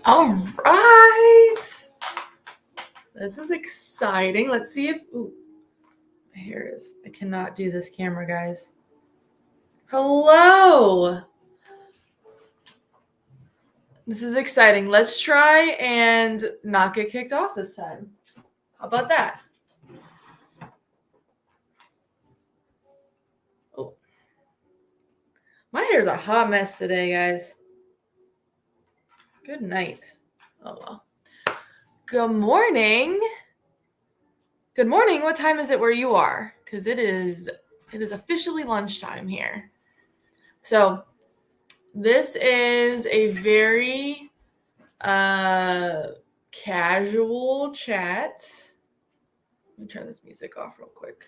All right. This is exciting. Let's see if... Ooh, my hair is... I cannot do this camera, guys. Hello. This is exciting. Let's try and not get kicked off this time. How about that? Oh. My hair's a hot mess today, guys. Good night. Oh, well. Good morning. Good morning. What time is it where you are? Because it is officially lunchtime here. So this is a very casual chat. Let me turn this music off real quick.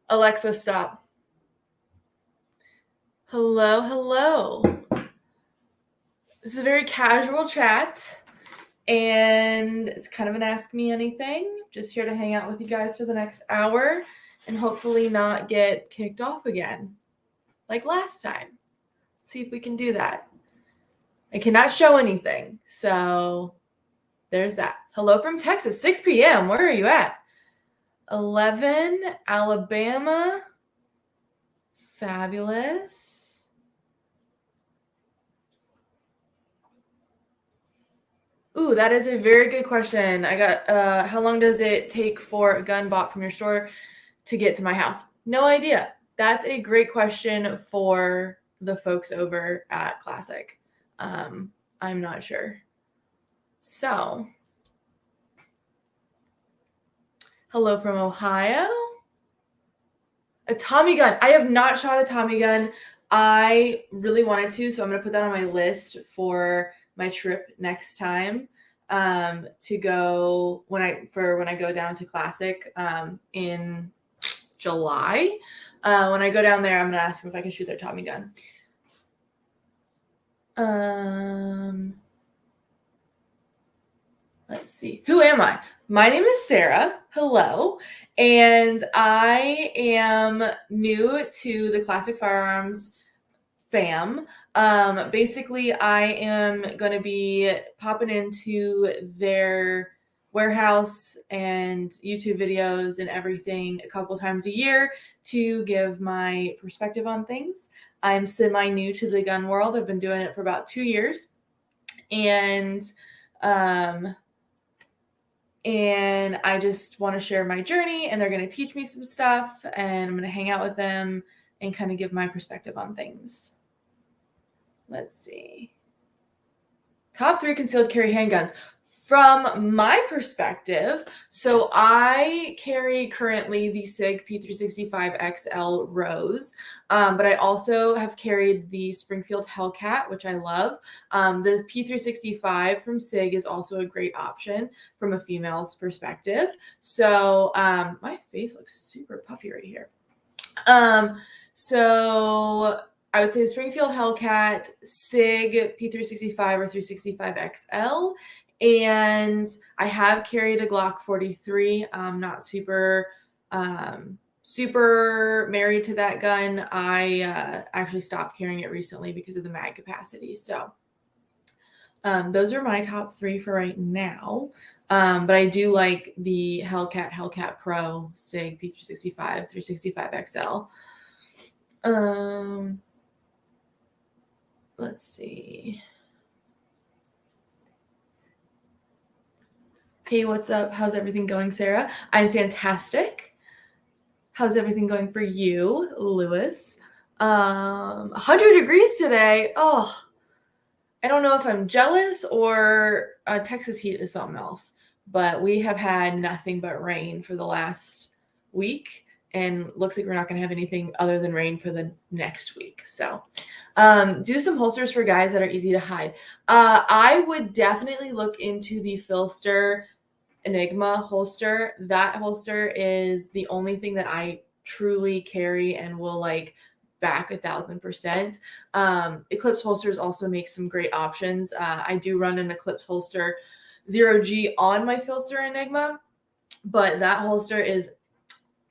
Alexa, stop. Hello. This is a very casual chat. And it's kind of an Ask Me Anything. Just here to hang out with you guys for the next hour and hopefully not get kicked off again like last time. Let's see if we can do that. I cannot show anything, so there's that. Hello from Texas, 6 p.m. Where are you at? 11, Alabama. Fabulous. Ooh, that is a very good question. I got, how long does it take for a gun bought from your store to get to my house? No idea. That's a great question for the folks over at Classic. I'm not sure. So, hello from Ohio. A Tommy gun. I have not shot a Tommy gun. I really wanted to, so I'm going to put that on my list for my trip next time to go when I go down to Classic in July. When I go down there, I'm going to ask them if I can shoot their Tommy gun. Let's see. Who am I? My name is Sara. Hello. And I am new to the Classic Firearms fam. Basically, I am going to be popping into their warehouse and YouTube videos and everything a couple times a year to give my perspective on things. I'm semi-new to the gun world. I've been doing it for about 2 years. And I just want to share my journey, and they're going to teach me some stuff, and I'm going to hang out with them and kind of give my perspective on things. Let's see. Top 3 concealed carry handguns. From my perspective, so I carry currently the SIG P365XL Rose, but I also have carried the Springfield Hellcat, which I love. The P365 from SIG is also a great option from a female's perspective. So my face looks super puffy right here. So I would say the Springfield Hellcat, SIG P365 or 365XL. And I have carried a Glock 43. I'm not super married to that gun. I actually stopped carrying it recently because of the mag capacity. So those are my top 3 for right now. But I do like the Hellcat Pro, SIG P365, 365XL. Let's see. Hey, what's up? How's everything going, Sara? I'm fantastic. How's everything going for you, Lewis? 100 degrees today. Oh, I don't know if I'm jealous or Texas heat is something else, but we have had nothing but rain for the last week, and looks like we're not going to have anything other than rain for the next week. So do some holsters for guys that are easy to hide. I would definitely look into the Filster Enigma holster. That holster is the only thing that I truly carry and will like back 1,000%. Eclipse holsters also make some great options. I do run an Eclipse holster 0G on my Filster Enigma, but that holster is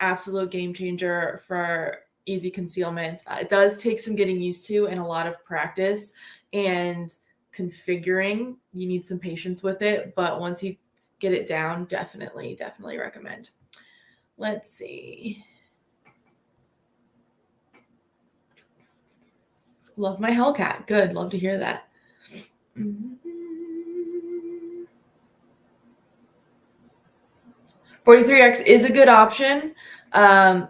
absolute game changer for easy concealment. It does take some getting used to and a lot of practice, and configuring. You need some patience with it, but once you get it down, definitely recommend. Let's see. Love my Hellcat. Good. Love to hear that. 43X is a good option.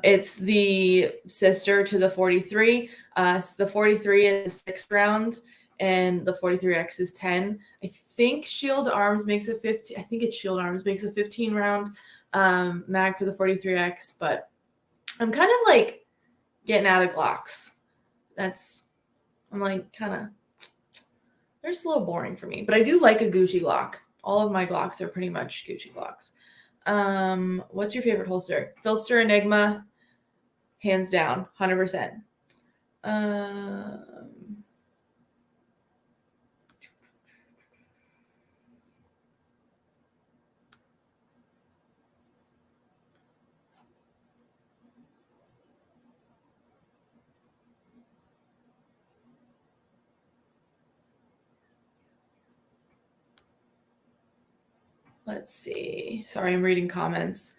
It's the sister to the 43. So the 43 is 6th round and the 43X is 10. I think Shield Arms makes a 15. I think it's Shield Arms makes a 15 round mag for the 43X, but I'm kind of like getting out of Glocks. I'm like kind of, they're just a little boring for me, but I do like a Gucci Glock. All of my Glocks are pretty much Gucci Glocks. What's your favorite holster? Filster Enigma, hands down, 100%. Let's see. Sorry, I'm reading comments.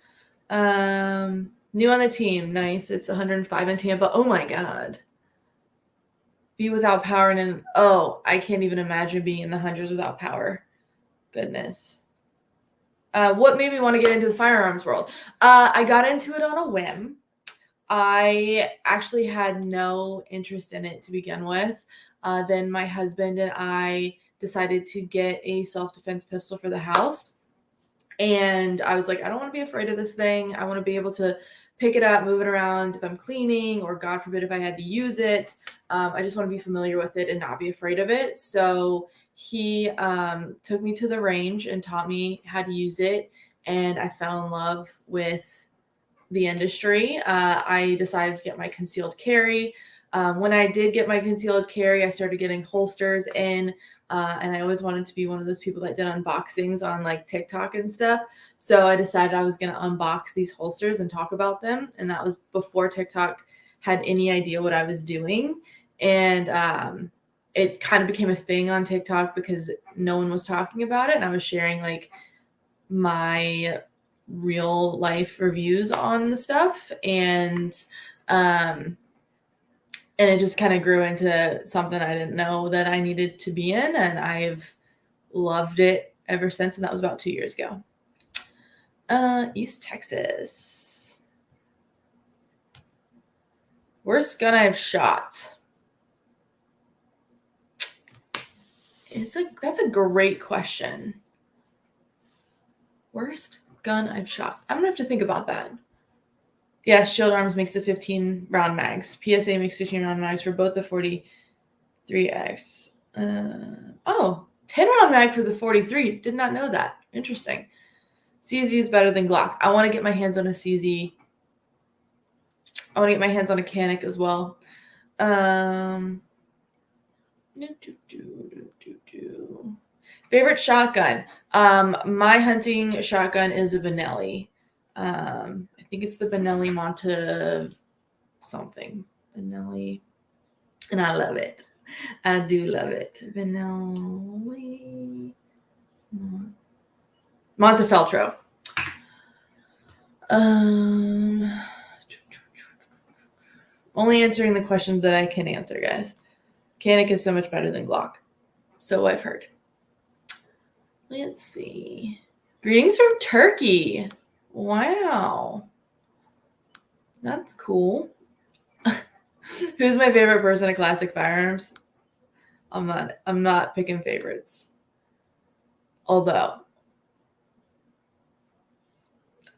New on the team. Nice. It's 105 in Tampa. Oh my God. Be without power and I can't even imagine being in the hundreds without power. Goodness. What made me want to get into the firearms world? I got into it on a whim. I actually had no interest in it to begin with. Then my husband and I decided to get a self-defense pistol for the house. And I was like, I don't want to be afraid of this thing. I want to be able to pick it up, move it around if I'm cleaning, or God forbid if I had to use it. I just want to be familiar with it and not be afraid of it. So he took me to the range and taught me how to use it. And I fell in love with the industry. I decided to get my concealed carry. When I did get my concealed carry, I started getting holsters in, and I always wanted to be one of those people that did unboxings on like TikTok and stuff. So I decided I was going to unbox these holsters and talk about them. And that was before TikTok had any idea what I was doing. And it kind of became a thing on TikTok because no one was talking about it. And I was sharing like my real life reviews on the stuff. And it just kind of grew into something I didn't know that I needed to be in. And I've loved it ever since. And that was about 2 years ago. East Texas. Worst gun I've shot. That's a great question. Worst gun I've shot. I'm gonna have to think about that. Yeah, Shield Arms makes the 15 round mags. PSA makes 15 round mags for both the 43X. 10 round mag for the 43. Did not know that. Interesting. CZ is better than Glock. I want to get my hands on a CZ. I want to get my hands on a Canic as well. Favorite shotgun. My hunting shotgun is a Benelli. I think it's the Benelli Monte something. Benelli. And I love it. I do love it. Benelli. Montefeltro. Only answering the questions that I can answer, guys. Canic is so much better than Glock. So I've heard. Let's see. Greetings from Turkey. Wow. That's cool. Who's my favorite person at Classic Firearms? I'm not picking favorites. Although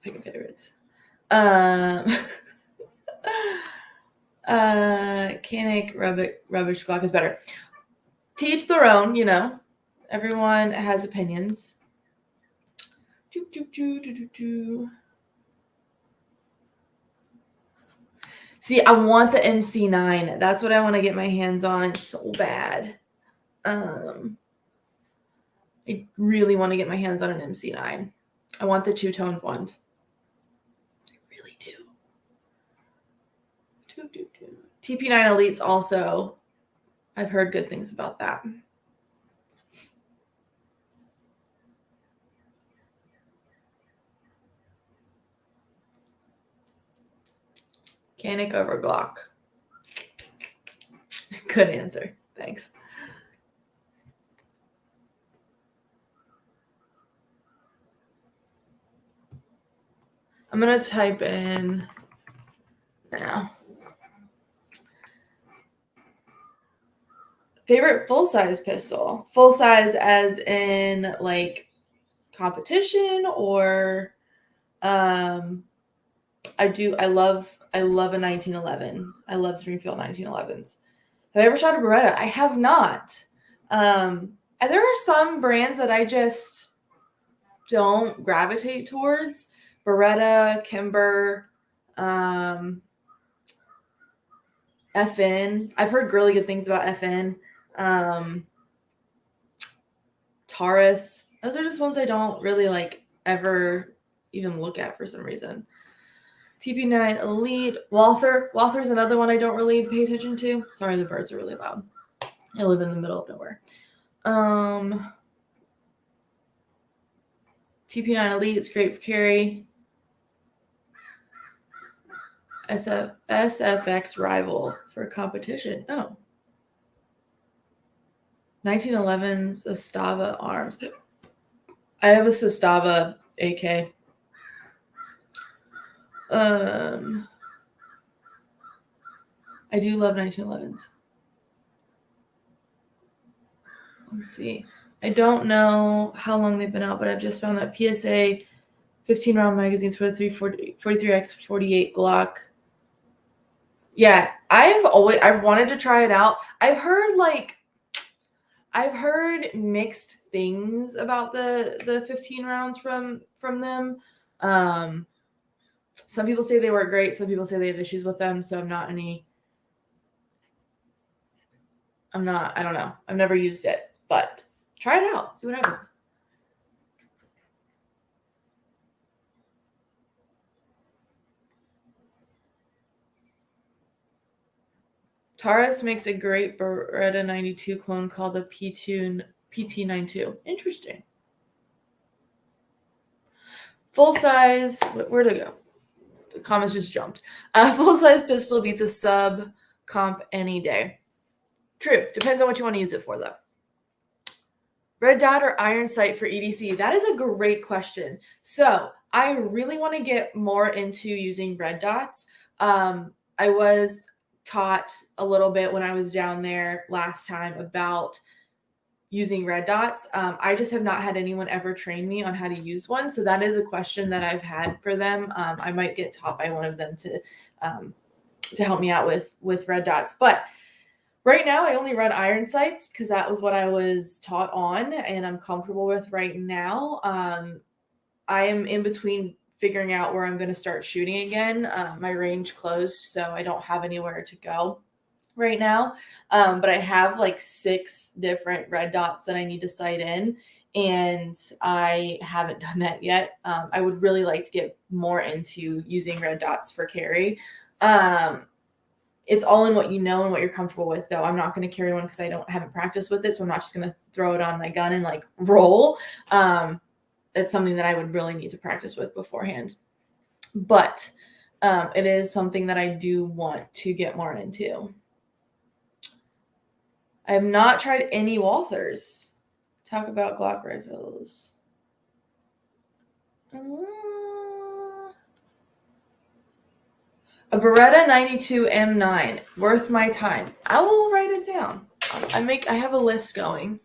picking favorites. Canic, rubbish, Glock is better. To each their own, you know. Everyone has opinions. See, I want the MC9. That's what I want to get my hands on so bad. I really want to get my hands on an MC9. I want the two-tone one. I really do. TP9 Elites also. I've heard good things about that. Mechanic over Glock. Good answer. Thanks. I'm going to type in now. Favorite full-size pistol? Full-size as in like competition or I love a 1911. I love Springfield 1911s. Have I ever shot a Beretta? I have not. And there are some brands that I just don't gravitate towards. Beretta, Kimber, FN. I've heard really good things about FN. Taurus. Those are just ones I don't really like ever even look at for some reason. TP9 Elite. Walther's another one I don't really pay attention to. Sorry, the birds are really loud. I live in the middle of nowhere. TP9 Elite is great for carry. SFX Rival for competition. Oh. 1911's Sestava Arms. I have a Sestava AK. I do love 1911s. Let's see. I don't know how long they've been out, but I've just found that PSA 15 round magazines for the 43x48 Glock. Yeah, I've wanted to try it out. I've heard mixed things about the 15 rounds from them. Some people say they work great. Some people say they have issues with them. So I don't know. I've never used it, but try it out. See what happens. Taurus makes a great Beretta 92 clone called the PT92. Interesting. Full size. Where'd it go? The comments just jumped. Full size pistol beats a sub comp any day. True. Depends on what you want to use it for, though. Red dot or iron sight for EDC? That is a great question. So I really want to get more into using red dots. I was taught a little bit when I was down there last time about using red dots. I just have not had anyone ever train me on how to use one. So that is a question that I've had for them. I might get taught by one of them to help me out with red dots. But right now I only run iron sights because that was what I was taught on and I'm comfortable with right now. I am in between figuring out where I'm going to start shooting again. My range closed, so I don't have anywhere to go right now. But I have like 6 different red dots that I need to sight in, and I haven't done that yet. I would really like to get more into using red dots for carry. It's all in what you know and what you're comfortable with, though. I'm not going to carry one because I haven't practiced with it, so I'm not just going to throw it on my gun and like roll. It's something that I would really need to practice with beforehand. But it is something that I do want to get more into. I have not tried any Walthers. Talk about Glock rifles. A Beretta 92 M9, worth my time. I will write it down. I have a list going.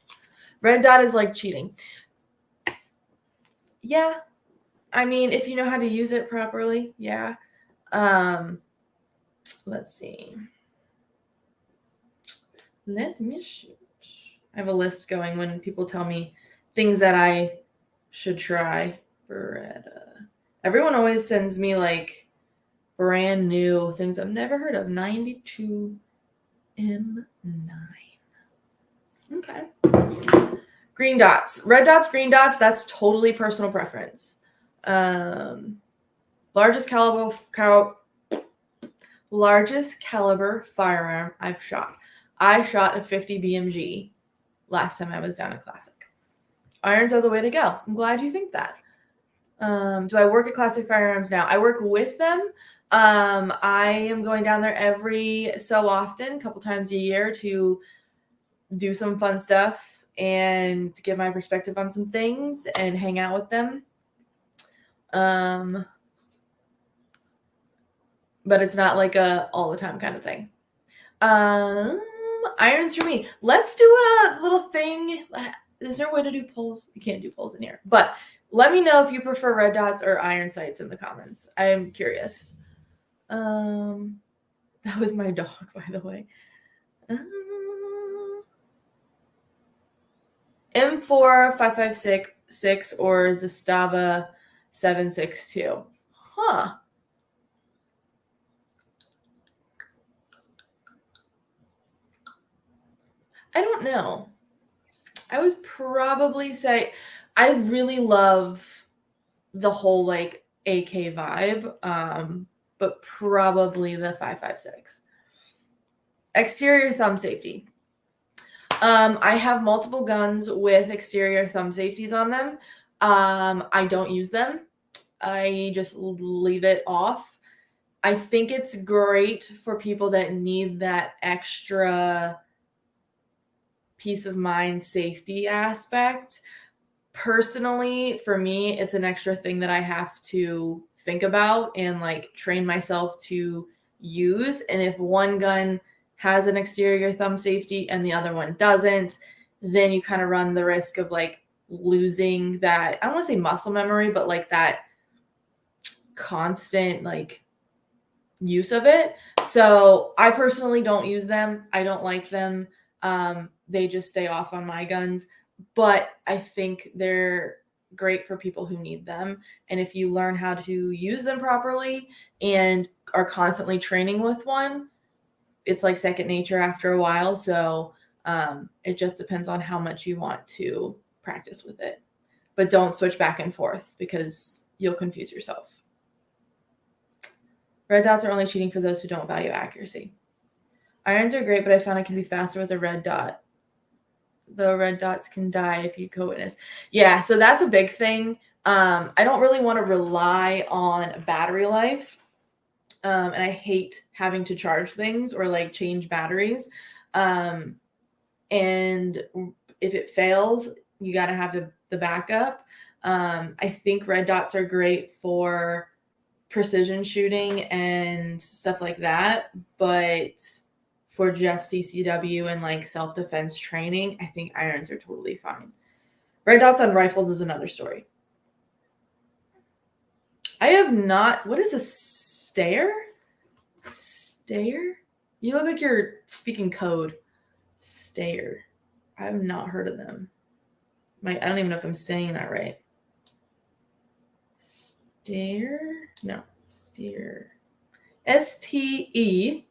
Red dot is like cheating. Yeah. I mean, if you know how to use it properly, yeah. Let's see. Let me shoot. I have a list going when people tell me things that I should try. Beretta. Everyone always sends me like brand new things I've never heard of. 92 M9. Okay. Green dots. Red dots, green dots, that's totally personal preference. Largest caliber firearm I've shot. I shot a 50 BMG last time I was down at Classic. Irons are the way to go. I'm glad you think that. Do I work at Classic Firearms now? I work with them. I am going down there every so often, a couple times a year, to do some fun stuff and give my perspective on some things and hang out with them. But it's not like a all the time kind of thing. Irons for me. Let's do a little thing. Is there a way to do polls? You can't do polls in here. But let me know if you prefer red dots or iron sights in the comments. I'm curious. That was my dog, by the way. M4 556 or Zastava 762. Huh. I don't know. I would probably say I really love the whole like AK vibe, but probably the 556. Exterior thumb safety. I have multiple guns with exterior thumb safeties on them. I don't use them. I just leave it off. I think it's great for people that need that extra peace of mind safety aspect. Personally, for me, it's an extra thing that I have to think about and like train myself to use. And if one gun has an exterior thumb safety and the other one doesn't, then you kind of run the risk of like losing that, I don't want to say muscle memory, but like that constant like use of it. So I personally don't use them. I don't like them. They just stay off on my guns, but I think they're great for people who need them. And if you learn how to use them properly and are constantly training with one, it's like second nature after a while. So it just depends on how much you want to practice with it. But don't switch back and forth because you'll confuse yourself. Red dots are only cheating for those who don't value accuracy. Irons are great, but I found it can be faster with a red dot. Though red dots can die if you co-witness. Yeah, so that's a big thing. I don't really want to rely on battery life. And I hate having to charge things or like change batteries. And if it fails, you got to have the backup. I think red dots are great for precision shooting and stuff like that, but for just CCW and like self-defense training, I think irons are totally fine. Red dots on rifles is another story. I have not. What is a stare? Stare? You look like you're speaking code. Stare. I have not heard of them. I don't even know if I'm saying that right. Stare? No. Steer. Steyr.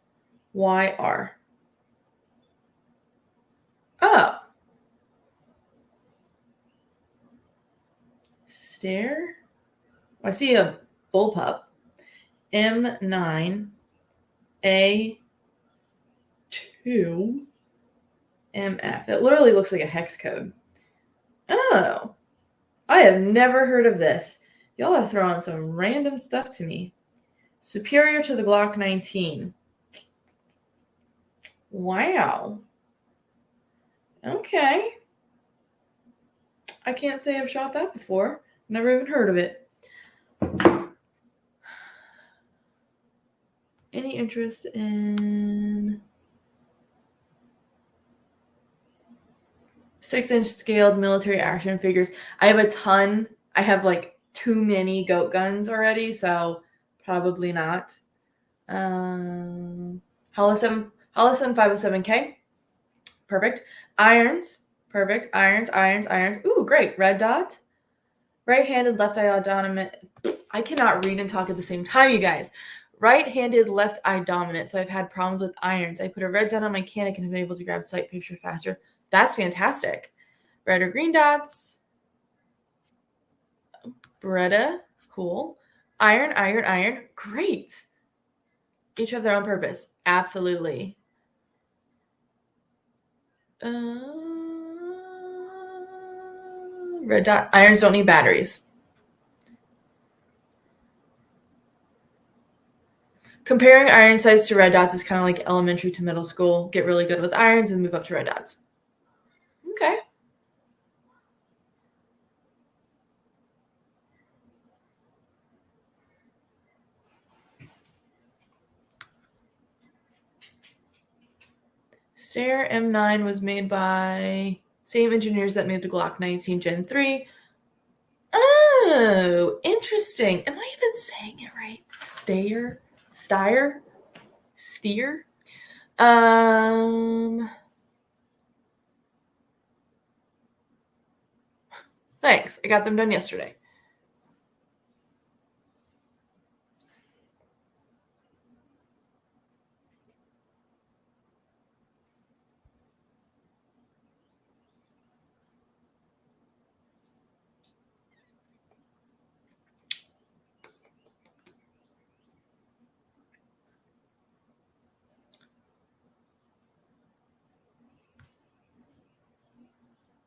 Oh. Stare? I see a bullpup. M9 A2 MF. That literally looks like a hex code. Oh. I have never heard of this. Y'all are throwing some random stuff to me. Superior to the Glock 19. Wow. Okay. I can't say I've shot that before. Never even heard of it. Any interest in 6-inch scaled military action figures? I have a ton. I have like too many goat guns already, so probably not. Hollis 507K. Perfect. Irons. Perfect. Irons. Ooh, great. Red dot. Right-handed, left eye dominant. I cannot read and talk at the same time, you guys. Right-handed, left eye dominant. So I've had problems with irons. I put a red dot on my Canik and have been able to grab sight picture faster. That's fantastic. Red or green dots. Beretta. Cool. Iron. Great. Each have their own purpose. Absolutely. Red dot. Irons don't need batteries. Comparing iron sights to red dots is kind of like elementary to middle school. Get really good with irons and move up to red dots. Okay. Sara M9 was made by same engineers that made the Glock 19 Gen 3. Oh, interesting. Am I even saying it right? Steer? Thanks. I got them done yesterday.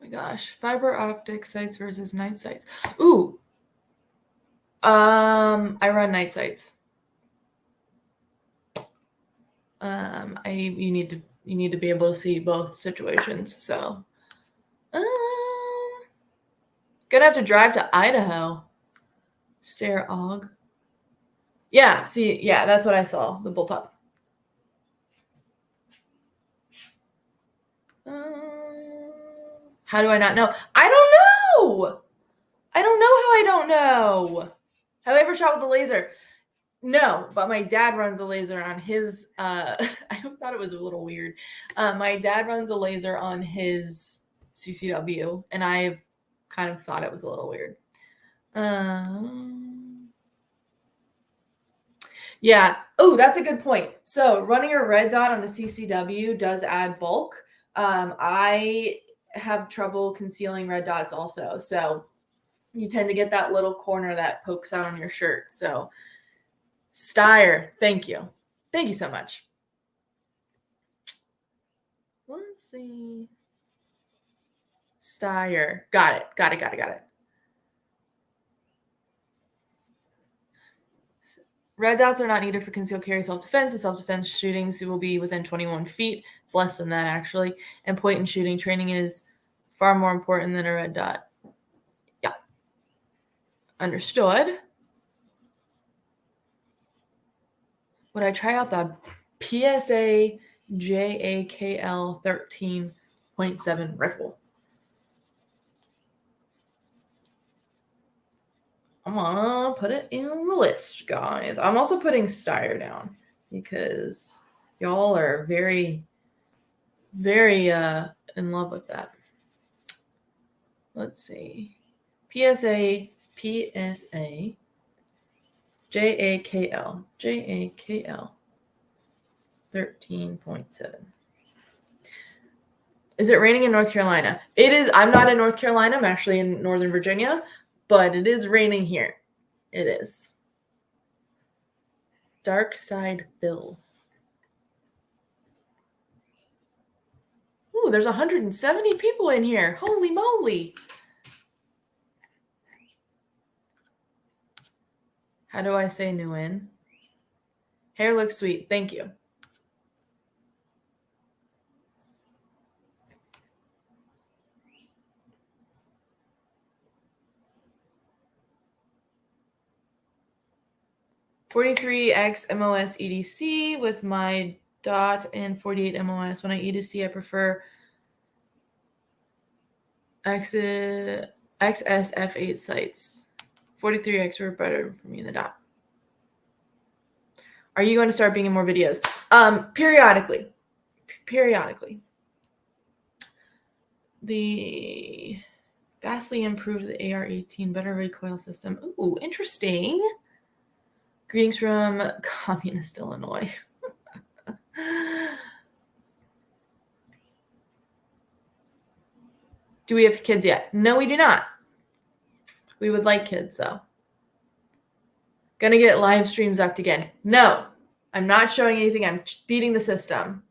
Oh my gosh. Fiber optic sights versus night sights. Ooh. I run night sights. You need to be able to see both situations. So, gonna have to drive to Idaho. Stare og. Yeah, see, yeah, that's what I saw. The bullpup. How do I not know? I don't know. I don't know how I don't know. Have I ever shot with a laser? No, but my dad runs a laser on his. I thought it was a little weird. My dad runs a laser on his CCW, and I've kind of thought it was a little weird. Yeah. Oh, that's a good point. So running a red dot on a CCW does add bulk. I have trouble concealing red dots also. So you tend to get that little corner that pokes out on your shirt. So Steyer, thank you. Thank you so much. Let's see. Steyer. Got it. Red dots are not needed for concealed carry self-defense. In self-defense shootings will be within 21 feet. It's less than that, actually. And point and shooting training is far more important than a red dot. Yeah. Understood. Would I try out the PSA JAKL 13.7 rifle? I'm gonna put it in the list, guys. I'm also putting Steyer down because y'all are very, very in love with that. Let's see. PSA JAKL 13.7. Is it raining in North Carolina? It is. I'm not in North Carolina. I'm actually in Northern Virginia, but it is raining here. It is. Dark Side Bill. Ooh, there's 170 people in here. Holy moly. How do I say Nguyen? Hair looks sweet. Thank you. $43X MOS EDC with my dot and 48 MOS. When I EDC, I prefer XSF8 sites. 43X were better for me in the dot. Are you going to start being in more videos? Periodically. The vastly improved the AR-18, better recoil system. Ooh, interesting. Greetings from communist Illinois. Do we have kids yet? No, we do not. We would like kids, though. Gonna get live stream zucked again. No, I'm not showing anything. I'm beating the system.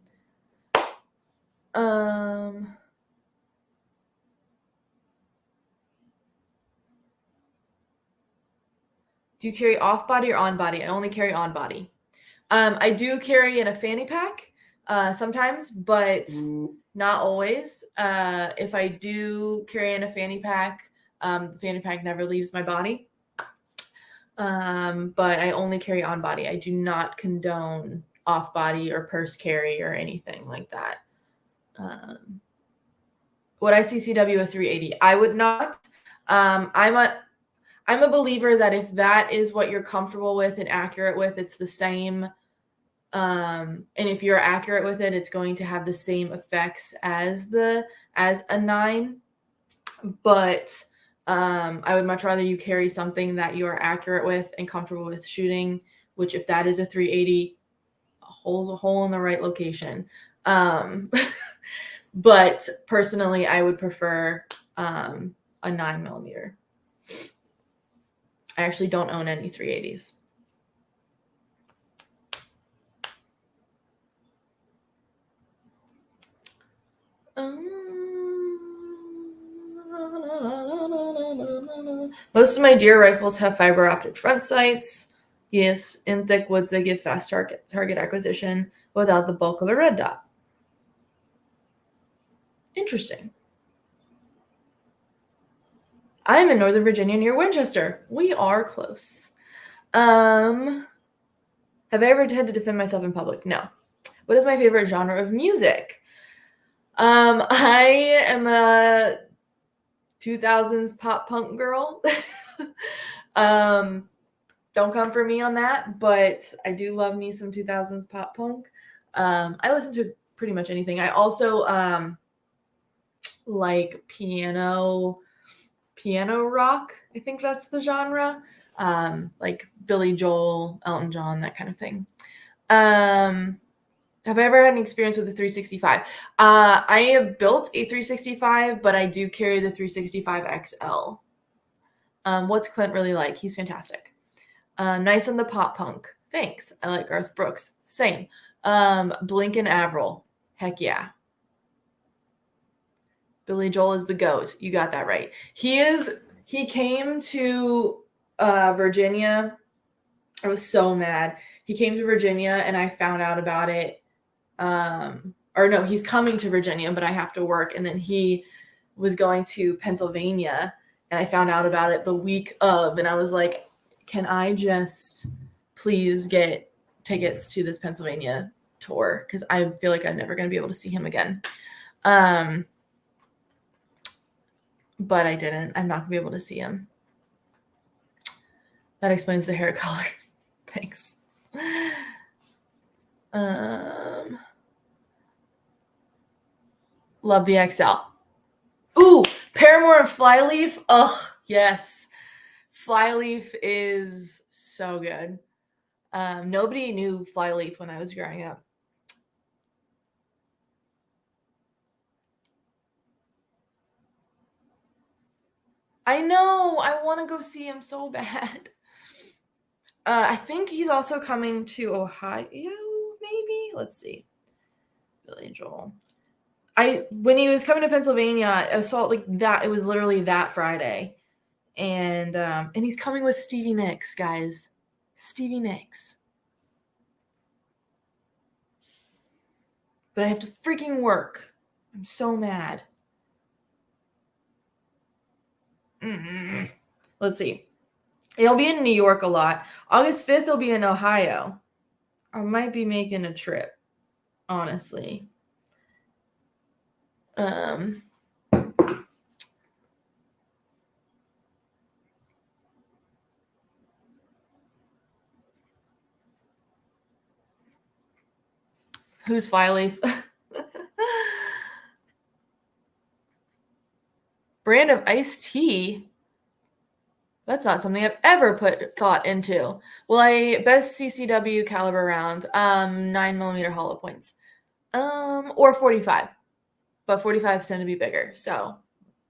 Do you carry off body or on body? I only carry on body. I do carry in a fanny pack sometimes, but not always. If I do carry in a fanny pack, the fanny pack never leaves my body. But I only carry on body. I do not condone off body or purse carry or anything like that. Would I CCW a 380? I would not. I'm a believer that if that is what you're comfortable with and accurate with, it's the same. And if you're accurate with it, it's going to have the same effects as a 9. But I would much rather you carry something that you are accurate with and comfortable with shooting, which if that is a 380, a hole in the right location. But personally, I would prefer a 9mm. I actually don't own any 380s. Most of my deer rifles have fiber optic front sights. Yes, in thick woods, they give fast target acquisition without the bulk of the red dot. Interesting. I'm in Northern Virginia near Winchester. We are close. Have I ever had to defend myself in public? No. What is my favorite genre of music? I am a 2000s pop punk girl. Don't come for me on that, but I do love me some 2000s pop punk. I listen to pretty much anything. I also like piano rock. I think that's the genre. Like Billy Joel, Elton John, that kind of thing. Have I ever had any experience with the 365? I have built a 365, but I do carry the 365 XL. What's Clint really like? He's fantastic. Nice on the pop punk. Thanks. I like Garth Brooks. Same. Blink and Avril. Heck yeah. Billy Joel is the GOAT. You got that right. He came to Virginia. I was so mad. He came to Virginia and I found out about it. Or no, he's coming to Virginia, but I have to work. And then he was going to Pennsylvania and I found out about it the week of. And I was like, can I just please get tickets to this Pennsylvania tour? Because I feel like I'm never going to be able to see him again. But I didn't. I'm not going to be able to see him. That explains the hair color. Thanks. Love the XL. Ooh, Paramore and Flyleaf. Oh, yes. Flyleaf is so good. Nobody knew Flyleaf when I was growing up. I know. I want to go see him so bad. I think he's also coming to Ohio, maybe? Let's see. Billy Joel. When he was coming to Pennsylvania, I saw it like that. It was literally that Friday. And he's coming with Stevie Nicks, guys. Stevie Nicks. But I have to freaking work. I'm so mad. Let's see. He'll be in New York a lot. August 5th, he'll be in Ohio. I might be making a trip, honestly. Who's Flyleaf? Brand of iced tea? That's not something I've ever put thought into. Well, I best CCW caliber round, 9mm hollow points, or 45, but 45s tend to be bigger. So,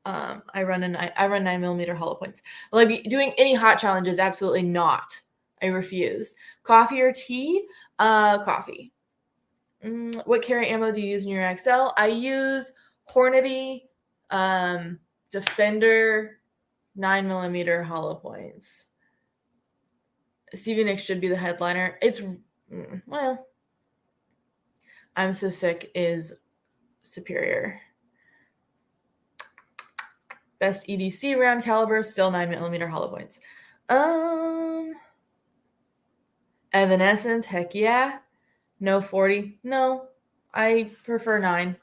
I run 9mm hollow points. Will I be doing any hot challenges? Absolutely not. I refuse. Coffee or tea? Coffee. What carry ammo do you use in your XL? I use Hornady, Defender, 9mm hollow points. Stevie Nicks should be the headliner. It's Well, I'm So Sick is superior. Best EDC round caliber, still 9mm hollow points. Evanescence, heck yeah. No 40. No, I prefer 9.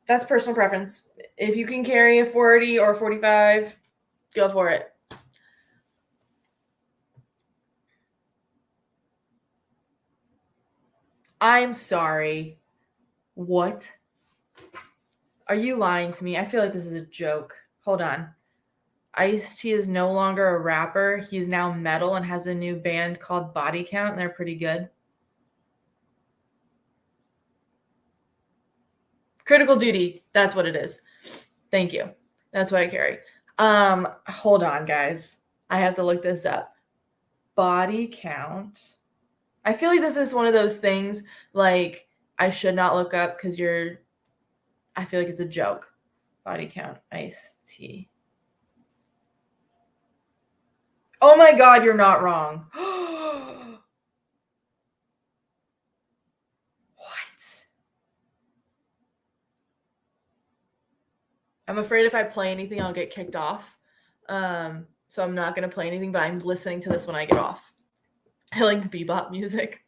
That's personal preference. If you can carry a 40 or 45, go for it. I'm sorry. What? Are you lying to me? I feel like this is a joke. Hold on. Ice-T is no longer a rapper. He's now metal and has a new band called Body Count, and they're pretty good. Critical Duty. That's what it is. Thank you. That's what I carry. Hold on, guys. I have to look this up. Body Count. I feel like this is one of those things like I should not look up because I feel like it's a joke. Body Count, Ice-T. Oh my God, you're not wrong. What? I'm afraid if I play anything, I'll get kicked off. So I'm not going to play anything, but I'm listening to this when I get off. I like bebop music.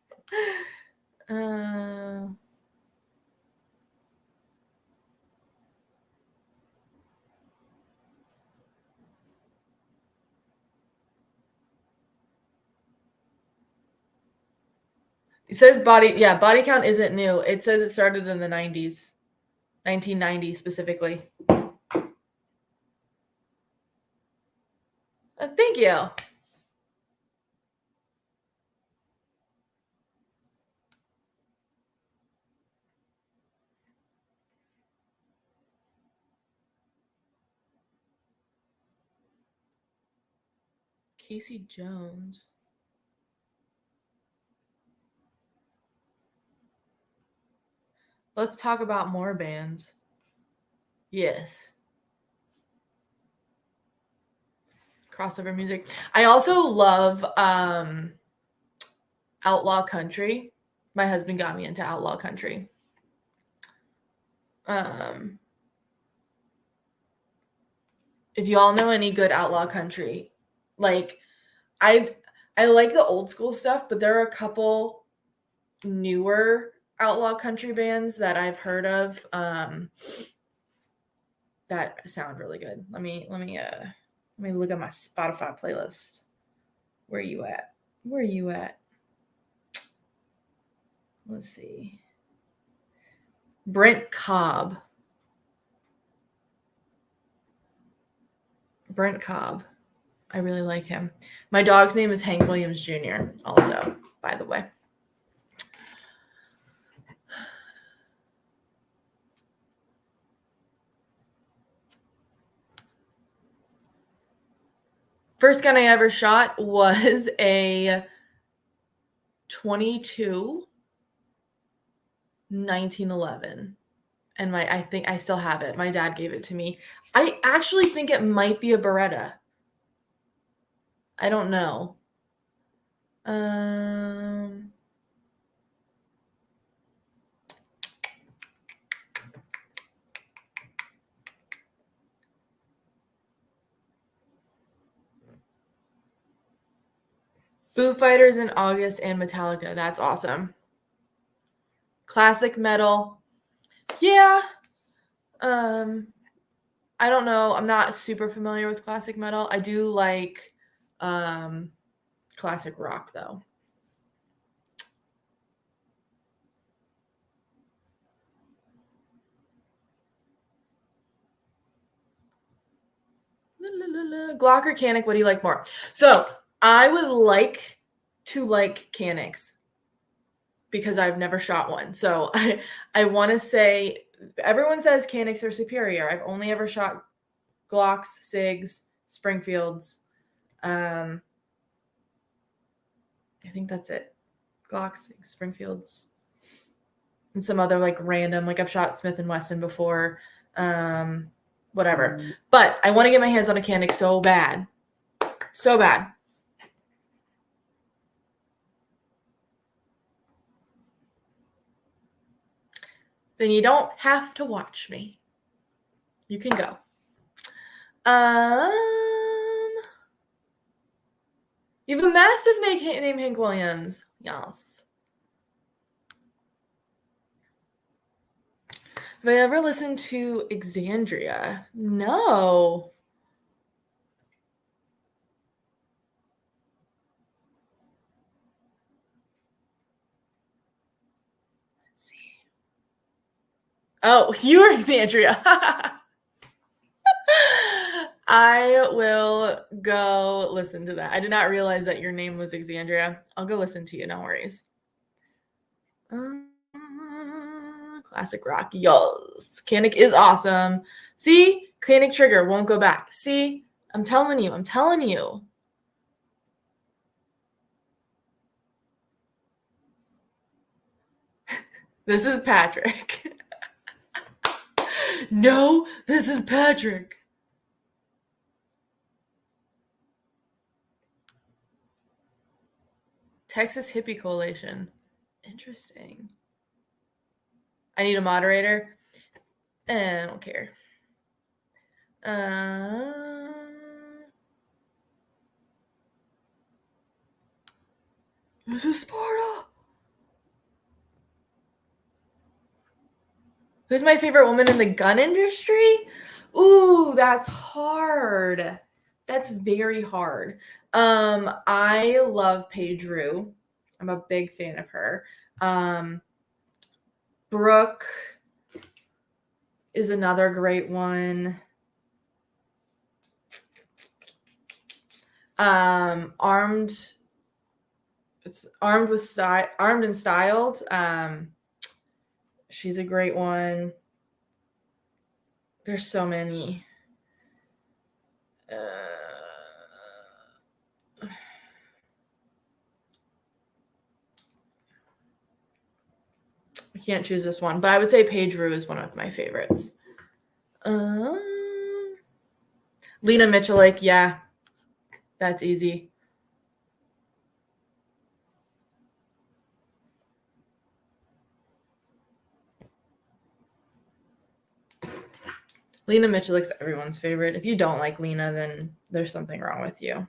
It says body count isn't new. It says it started in the 90s, 1990 specifically. Thank you. Casey Jones. Let's talk about more bands. Yes. Crossover music. I also love outlaw country. My husband got me into outlaw country. If y'all know any good outlaw country, like I like the old school stuff, but there are a couple newer outlaw country bands that I've heard of that sound really good. Let me look at my Spotify playlist. Where are you at? Let's see. Brent Cobb. I really like him. My dog's name is Hank Williams Jr. also, by the way. First gun I ever shot was a 22 1911. And I think I still have it. My dad gave it to me. I actually think it might be a Beretta. I don't know. Foo Fighters in August and Metallica. That's awesome. Classic metal. Yeah. I don't know. I'm not super familiar with classic metal. I do like classic rock though. Glock or Canic, what do you like more? So I would like to like Canics because I've never shot one. So I want to say everyone says Canics are superior. I've only ever shot Glocks, SIGs, Springfields. I think that's it. Glocks, Springfields, and some other like random, like I've shot Smith & Wesson before, whatever. But I want to get my hands on a Canic so bad. So bad. then you don't have to watch me. You can go. You have a massive name, Hank Williams. Yes. Have I ever listened to Exandria? No. Let's see. Oh, you're Exandria. I will go listen to that. I did not realize that your name was Exandria. I'll go listen to you. No worries. Classic rock. Yes. Canic is awesome. See? Canic Trigger won't go back. See? I'm telling you. I'm telling you. This is Patrick. No, this is Patrick. Texas Hippie Coalition. Interesting. I need a moderator. I don't care. This is Sparta. Who's my favorite woman in the gun industry? Ooh, that's hard. That's very hard. I love Paige Rue. I'm a big fan of her. Brooke is another great one. Armed and Styled. She's a great one. There's so many. I can't choose this one, but I would say Paige Rue is one of my favorites. Lena Michalik, yeah, that's easy. Lena Michalik's everyone's favorite. If you don't like Lena, then there's something wrong with you.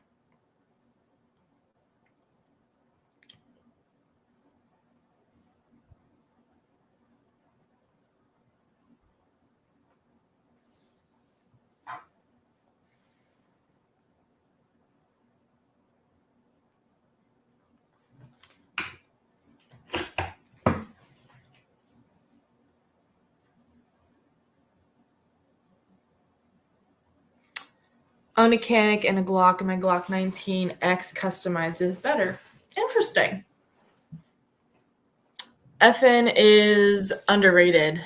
Own a Canic and a Glock, and my Glock 19X customizes better. Interesting. FN is underrated.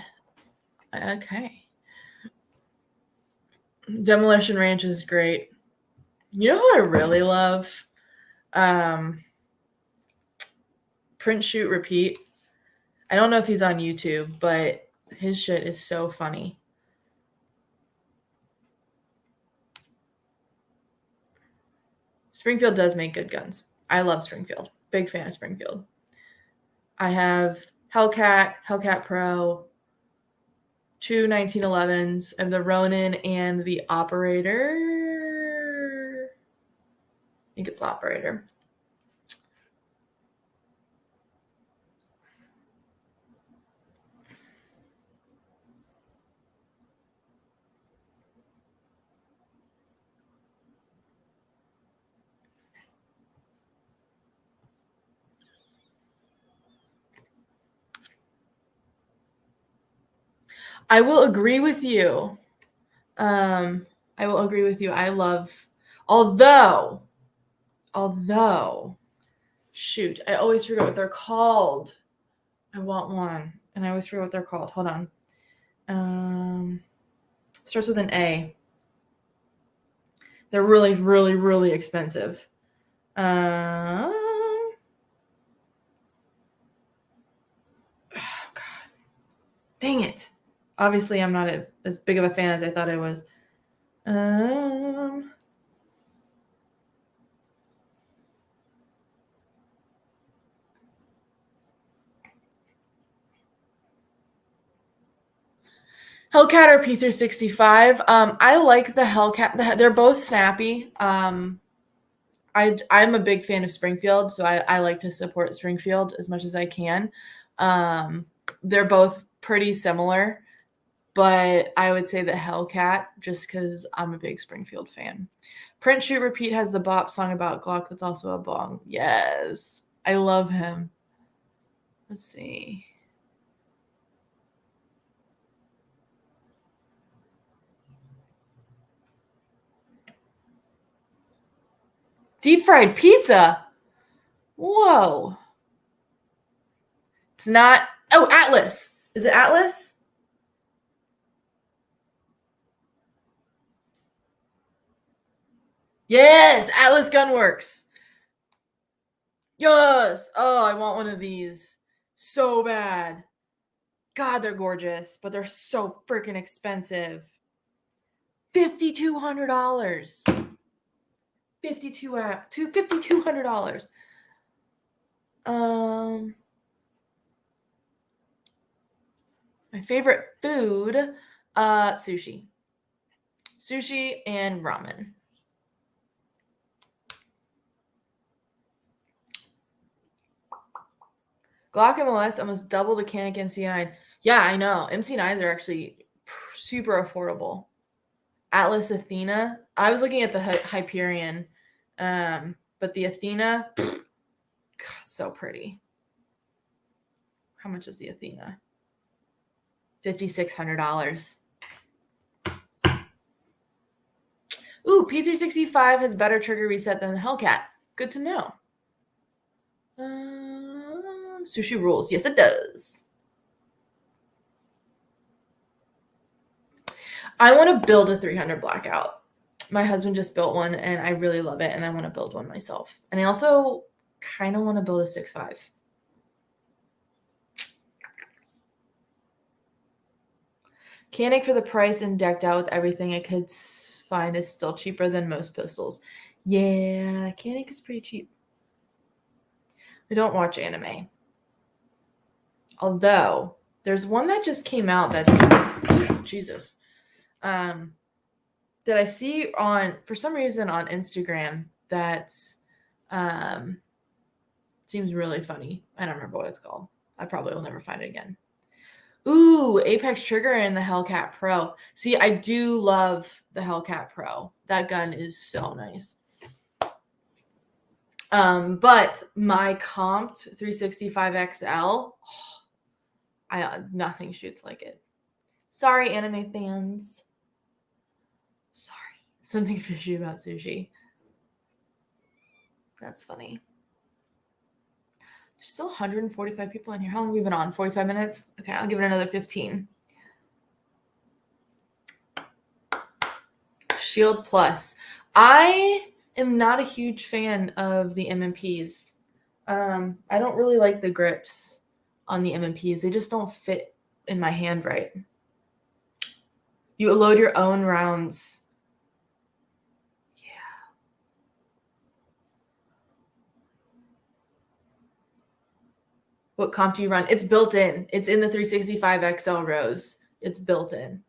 Okay. Demolition Ranch is great. You know who I really love? Print, Shoot, Repeat. I don't know if he's on YouTube, but his shit is so funny. Springfield does make good guns. I love Springfield. Big fan of Springfield. I have Hellcat, Hellcat Pro, two 1911s. I have the Ronin and the Operator. I think it's the Operator. I will agree with you. I will agree with you. I love, although, shoot, I always forget what they're called. I want one, and I always forget what they're called. Hold on. Starts with an A. They're really, really, really expensive. Oh God. Dang it. Obviously, I'm not as big of a fan as I thought I was. Hellcat or P365. I like the Hellcat. They're both snappy. I'm a big fan of Springfield, so I like to support Springfield as much as I can. They're both pretty similar, but I would say the Hellcat just because I'm a big Springfield fan. Print Shoot Repeat has the bop song about Glock that's also a bong. Yes, I love him. Let's see. Deep fried pizza. Whoa. It's not. Oh, Atlas. Is it Atlas? Yes, Atlas Gunworks. Yes. Oh, I want one of these so bad. God, they're gorgeous, but they're so freaking expensive. $5,200. $5,200. My favorite food, sushi. Sushi and ramen. Glock MOS almost double the Canik MC9. Yeah, I know. MC9s are actually super affordable. Atlas Athena. I was looking at the Hyperion, but the Athena, God, so pretty. How much is the Athena? $5,600. Ooh, P365 has better trigger reset than the Hellcat. Good to know. Sushi rules. Yes, it does. I want to build a 300 blackout. My husband just built one, and I really love it, and I want to build one myself. And I also kind of want to build a 6.5. Canik for the price and decked out with everything I could find is still cheaper than most pistols. Yeah, Canik is pretty cheap. I don't watch anime. Although, there's one that just came out that's Jesus. That I see on, for some reason, on Instagram that seems really funny. I don't remember what it's called. I probably will never find it again. Ooh, Apex Trigger and the Hellcat Pro. See, I do love the Hellcat Pro. That gun is so nice. But my comped 365 XL, nothing shoots like it. Sorry, anime fans. Sorry. Something fishy about sushi. That's funny. There's still 145 people in here. How long have we been on? 45 minutes? Okay, I'll give it another 15. Shield Plus. I am not a huge fan of the MMPs. I don't really like the grips on the MMPs. They just don't fit in my hand right. You load your own rounds. Yeah. What comp do you run? It's built in. It's in the 365 XL rows. It's built in.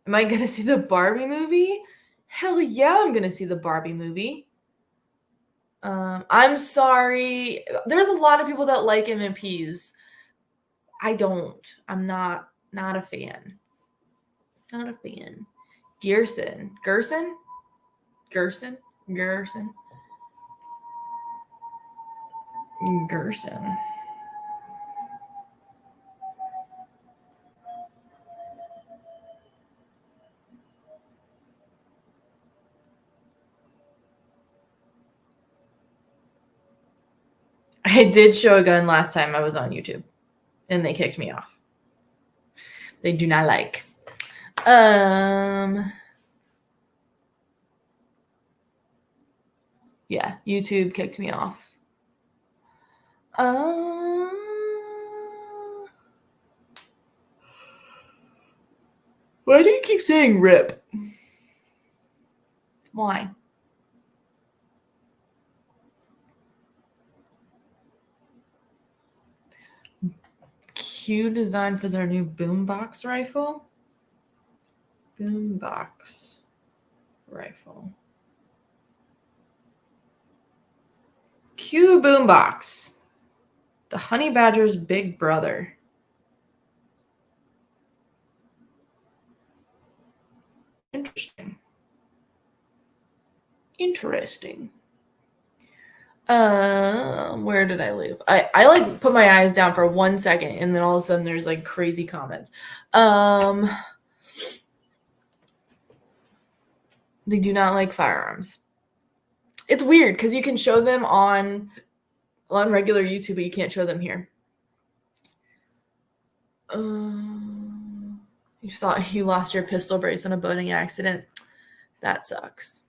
Am I going to see the Barbie movie? Hell yeah, I'm going to see the Barbie movie. I'm sorry. There's a lot of people that like MMPs. I don't. I'm not a fan. Not a fan. Gerson. I did show a gun last time I was on YouTube, and they kicked me off. They do not like. Yeah, YouTube kicked me off. Why do you keep saying rip? Why? Q design for their new boombox rifle. Boombox rifle. Q boombox. The honey badger's big brother. Interesting. Where did I leave? I like put my eyes down for 1 second and then all of a sudden there's like crazy comments. They do not like firearms. It's weird because you can show them on regular YouTube, but you can't show them here. You thought you lost your pistol brace in a boating accident. That sucks.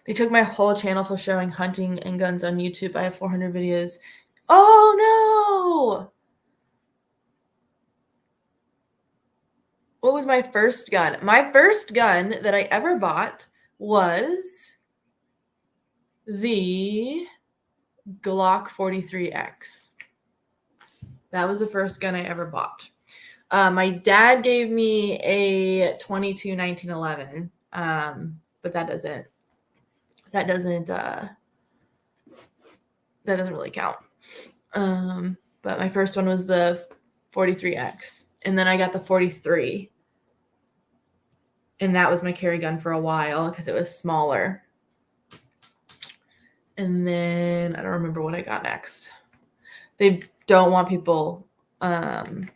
They took my whole channel for showing hunting and guns on YouTube. I have 400 videos. Oh no! What was my first gun? My first gun that I ever bought was the Glock 43X. That was the first gun I ever bought. My dad gave me a 22 1911, but that doesn't really count. But my first one was the 43X, and then I got the 43, and that was my carry gun for a while because it was smaller. And then I don't remember what I got next. They don't want people. They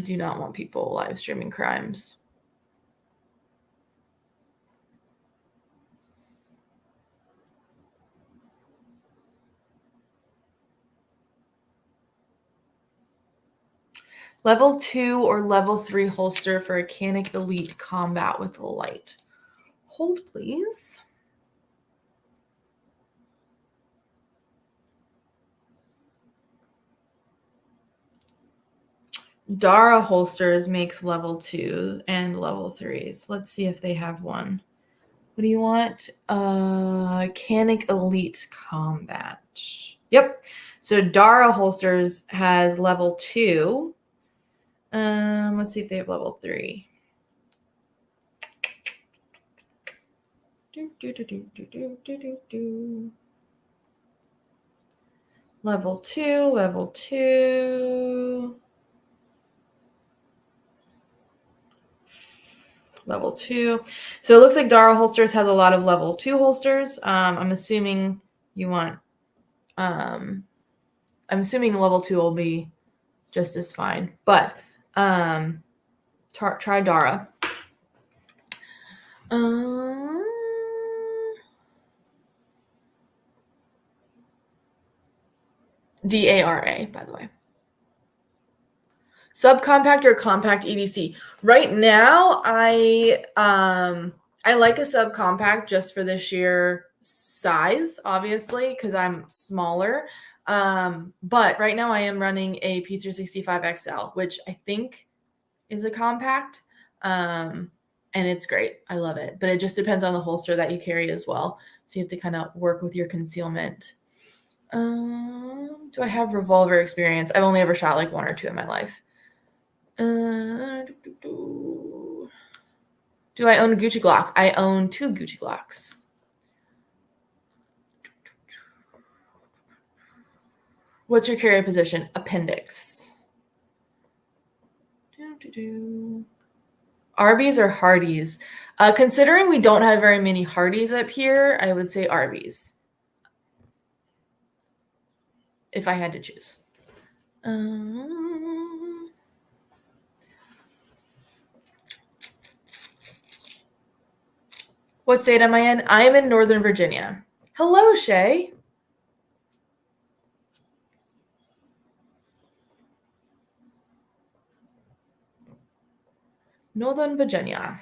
do not want people live streaming crimes. Level 2 or level 3 holster for a Canic Elite combat with light. Hold, please. Dara holsters makes level 2 and level 3s. Let's see if they have one. What do you want? Canic Elite Combat. Yep. So Dara holsters has level 2. Let's see if they have level 3. Level 2, level 2. Level 2. So it looks like Dara holsters has a lot of level 2 holsters. I'm assuming you want, I'm assuming level 2 will be just as fine, but try Dara. DARA, by the way. Subcompact or compact EDC? Right now, I like a subcompact just for the sheer size, obviously, because I'm smaller. But right now I am running a P365 XL, which I think is a compact. And it's great. I love it. But it just depends on the holster that you carry as well. So you have to kind of work with your concealment. Do I have revolver experience? I've only ever shot like 1 or 2 in my life. Do I own a Gucci Glock? I own 2 Gucci Glocks. What's your carry position? Appendix. Arby's or Hardee's? Considering we don't have very many Hardee's up here, I would say Arby's. If I had to choose. What state am I in? I am in Northern Virginia. Hello, Shay. Northern Virginia.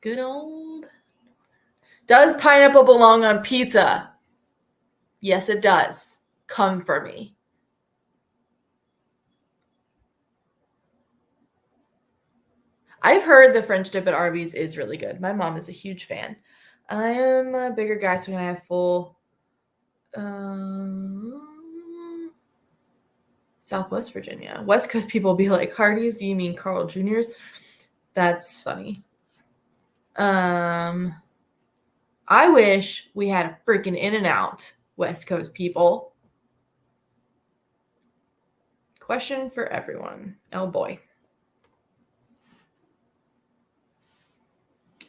Good old. Does pineapple belong on pizza? Yes, it does. Come for me. I've heard the French dip at Arby's is really good. My mom is a huge fan. I am a bigger guy, so I'm gonna have full Southwest Virginia. West Coast people will be like, Hardee's, you mean Carl Jr.'s? That's funny. I wish we had a freaking In-N-Out, West Coast people. Question for everyone. Oh boy.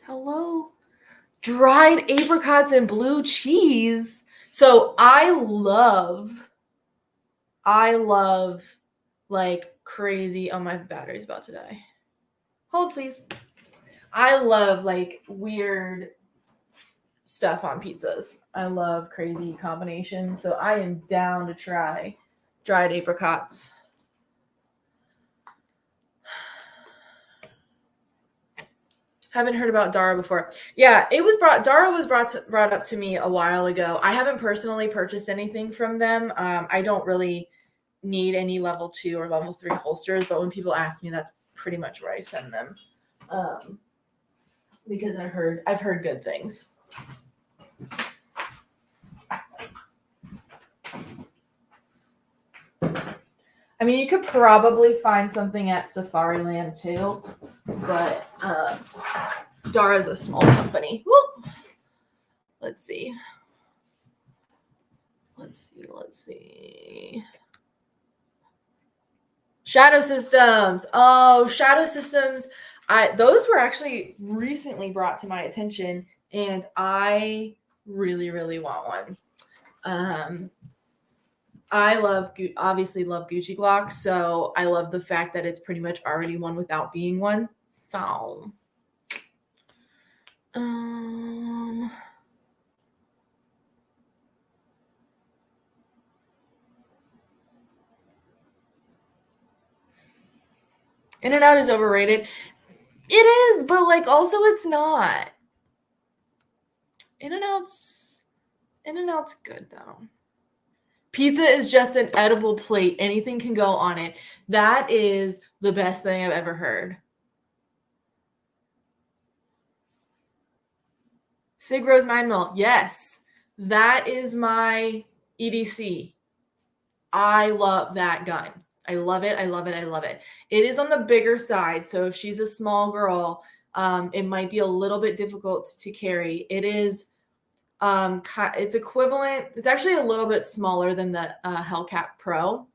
Hello. Dried apricots and blue cheese. So I love like crazy. Oh, my battery's about to die. Hold, please. I love like weird stuff on pizzas. I love crazy combinations. So I am down to try dried apricots. Haven't heard about Dara before. Yeah, Dara was brought up to me a while ago. I haven't personally purchased anything from them. I don't really need any level 2 or level 3 holsters, but when people ask me, that's pretty much where I send them. Because I've heard good things. I mean, you could probably find something at Safariland too, but Dara's a small company. Whoop. Let's see. Shadow Systems. Oh, Shadow Systems. Those were actually recently brought to my attention, and I really, really want one. I obviously love Gucci Glock, so I love the fact that it's pretty much already one without being one. So, In-N-Out is overrated. It is, but like also it's not. In-N-Out's good though. Pizza is just an edible plate. Anything can go on it. That is the best thing I've ever heard. Sig Rose 9mm. Yes. That is my EDC. I love that gun. I love it. I love it. I love it. It is on the bigger side. So if she's a small girl, it might be a little bit difficult to carry. It is it's equivalent. It's actually a little bit smaller than the Hellcat Pro.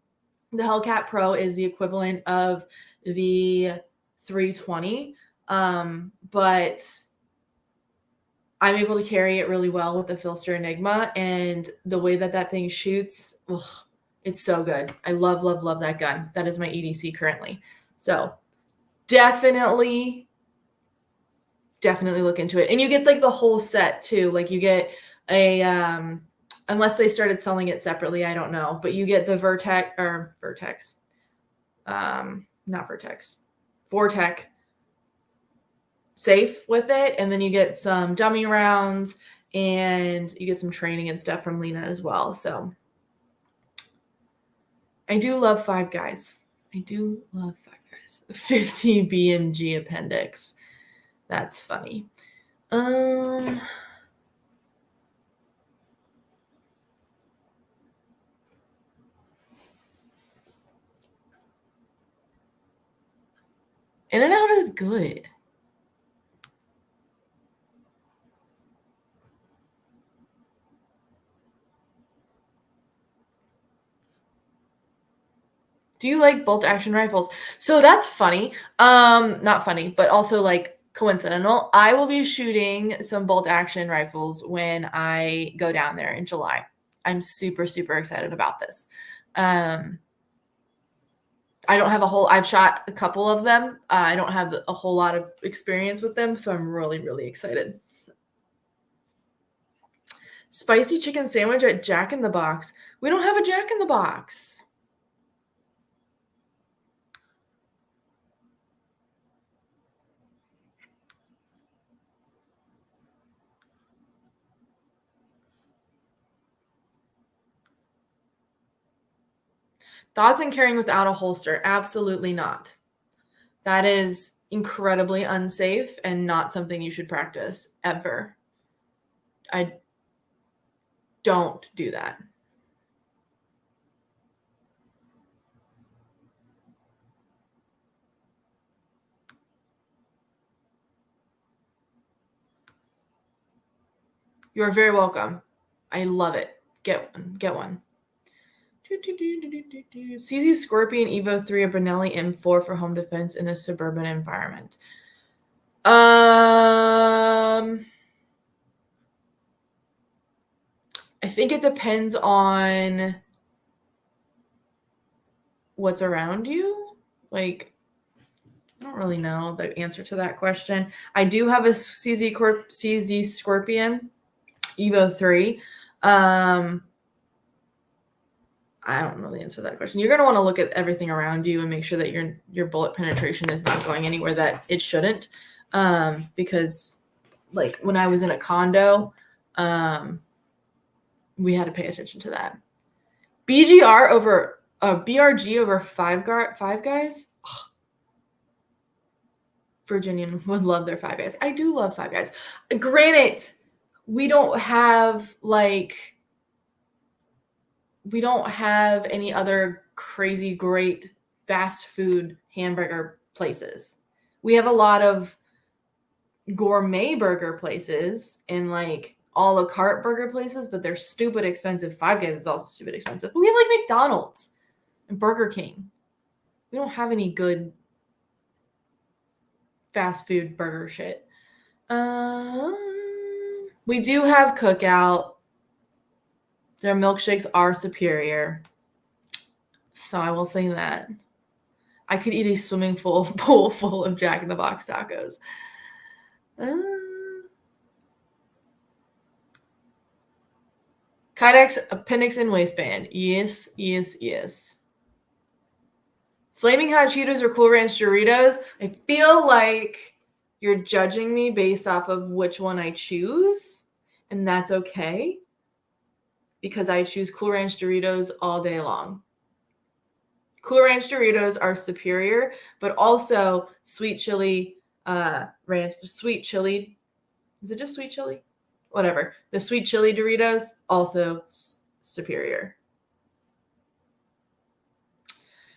The Hellcat Pro is the equivalent of the 320, but I'm able to carry it really well with the Filster Enigma, and the way that thing shoots, it's so good. I love, love, love that gun. That is my EDC currently. So definitely look into it. And you get like the whole set too. Like you get a unless they started selling it separately, I don't know, but you get the Vortex safe with it, and then you get some dummy rounds and you get some training and stuff from Lena as well. So I do love Five Guys. 50 BMG appendix. That's funny. In-N-Out is good. Do you like bolt action rifles? So that's funny. Not funny, but also like coincidental. I will be shooting some bolt action rifles when I go down there in July. I'm super, super excited about this. I don't have I've shot a couple of them. I don't have a whole lot of experience with them, so I'm really, really excited. Spicy chicken sandwich at Jack in the Box. We don't have a Jack in the Box. Thoughts on carrying without a holster? Absolutely not. That is incredibly unsafe and not something you should practice ever. I don't do that. You are very welcome. I love it. Get one. Get one. CZ Scorpion Evo 3 a Benelli M4 for home defense in a suburban environment. I think it depends on what's around you. Like, I don't really know the answer to that question. I do have a CZ Scorpion Evo 3. I don't know the answer to that question. You're going to want to look at everything around you and make sure that your bullet penetration is not going anywhere that it shouldn't. Because like when I was in a condo, we had to pay attention to that. BRG over Five Guys. Oh, Virginian would love their Five Guys. I do love Five Guys. Granted, we don't have any other crazy great fast food hamburger places. We have a lot of gourmet burger places and like a la carte burger places, but they're stupid expensive. Five Guys is also stupid expensive. But we have like McDonald's and Burger King. We don't have any good fast food burger shit. We do have Cookout. Their milkshakes are superior. So I will say that. I could eat a swimming pool full of Jack in the Box tacos. Kydex, appendix, and waistband. Yes, yes, yes. Flaming Hot Cheetos or Cool Ranch Doritos? I feel like you're judging me based off of which one I choose, and that's okay because I choose Cool Ranch Doritos all day long. Cool Ranch Doritos are superior, but also sweet chili ranch, sweet chili. Is it just sweet chili? Whatever. The sweet chili Doritos also superior.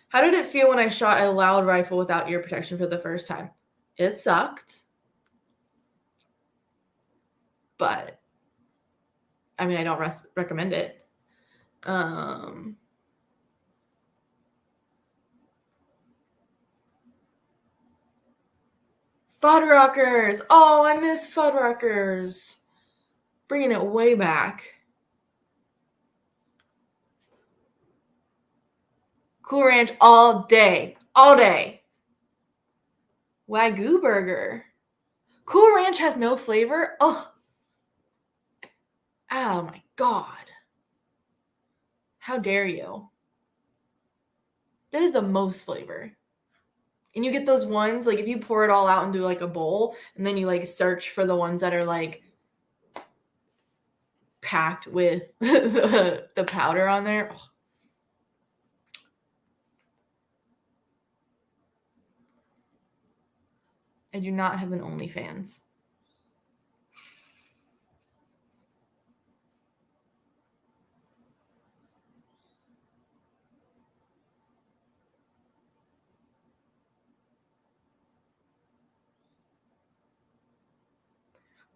How did it feel when I shot a loud rifle without ear protection for the first time? It sucked. But I mean, I don't recommend it. Fuddruckers. Oh, I miss Fuddruckers. Bringing it way back. Cool Ranch all day. All day. Wagyu burger. Cool Ranch has no flavor? Oh my God. How dare you? That is the most flavor. And you get those ones, like if you pour it all out into like a bowl and then you like search for the ones that are like packed with the powder on there. Oh. I do not have an OnlyFans.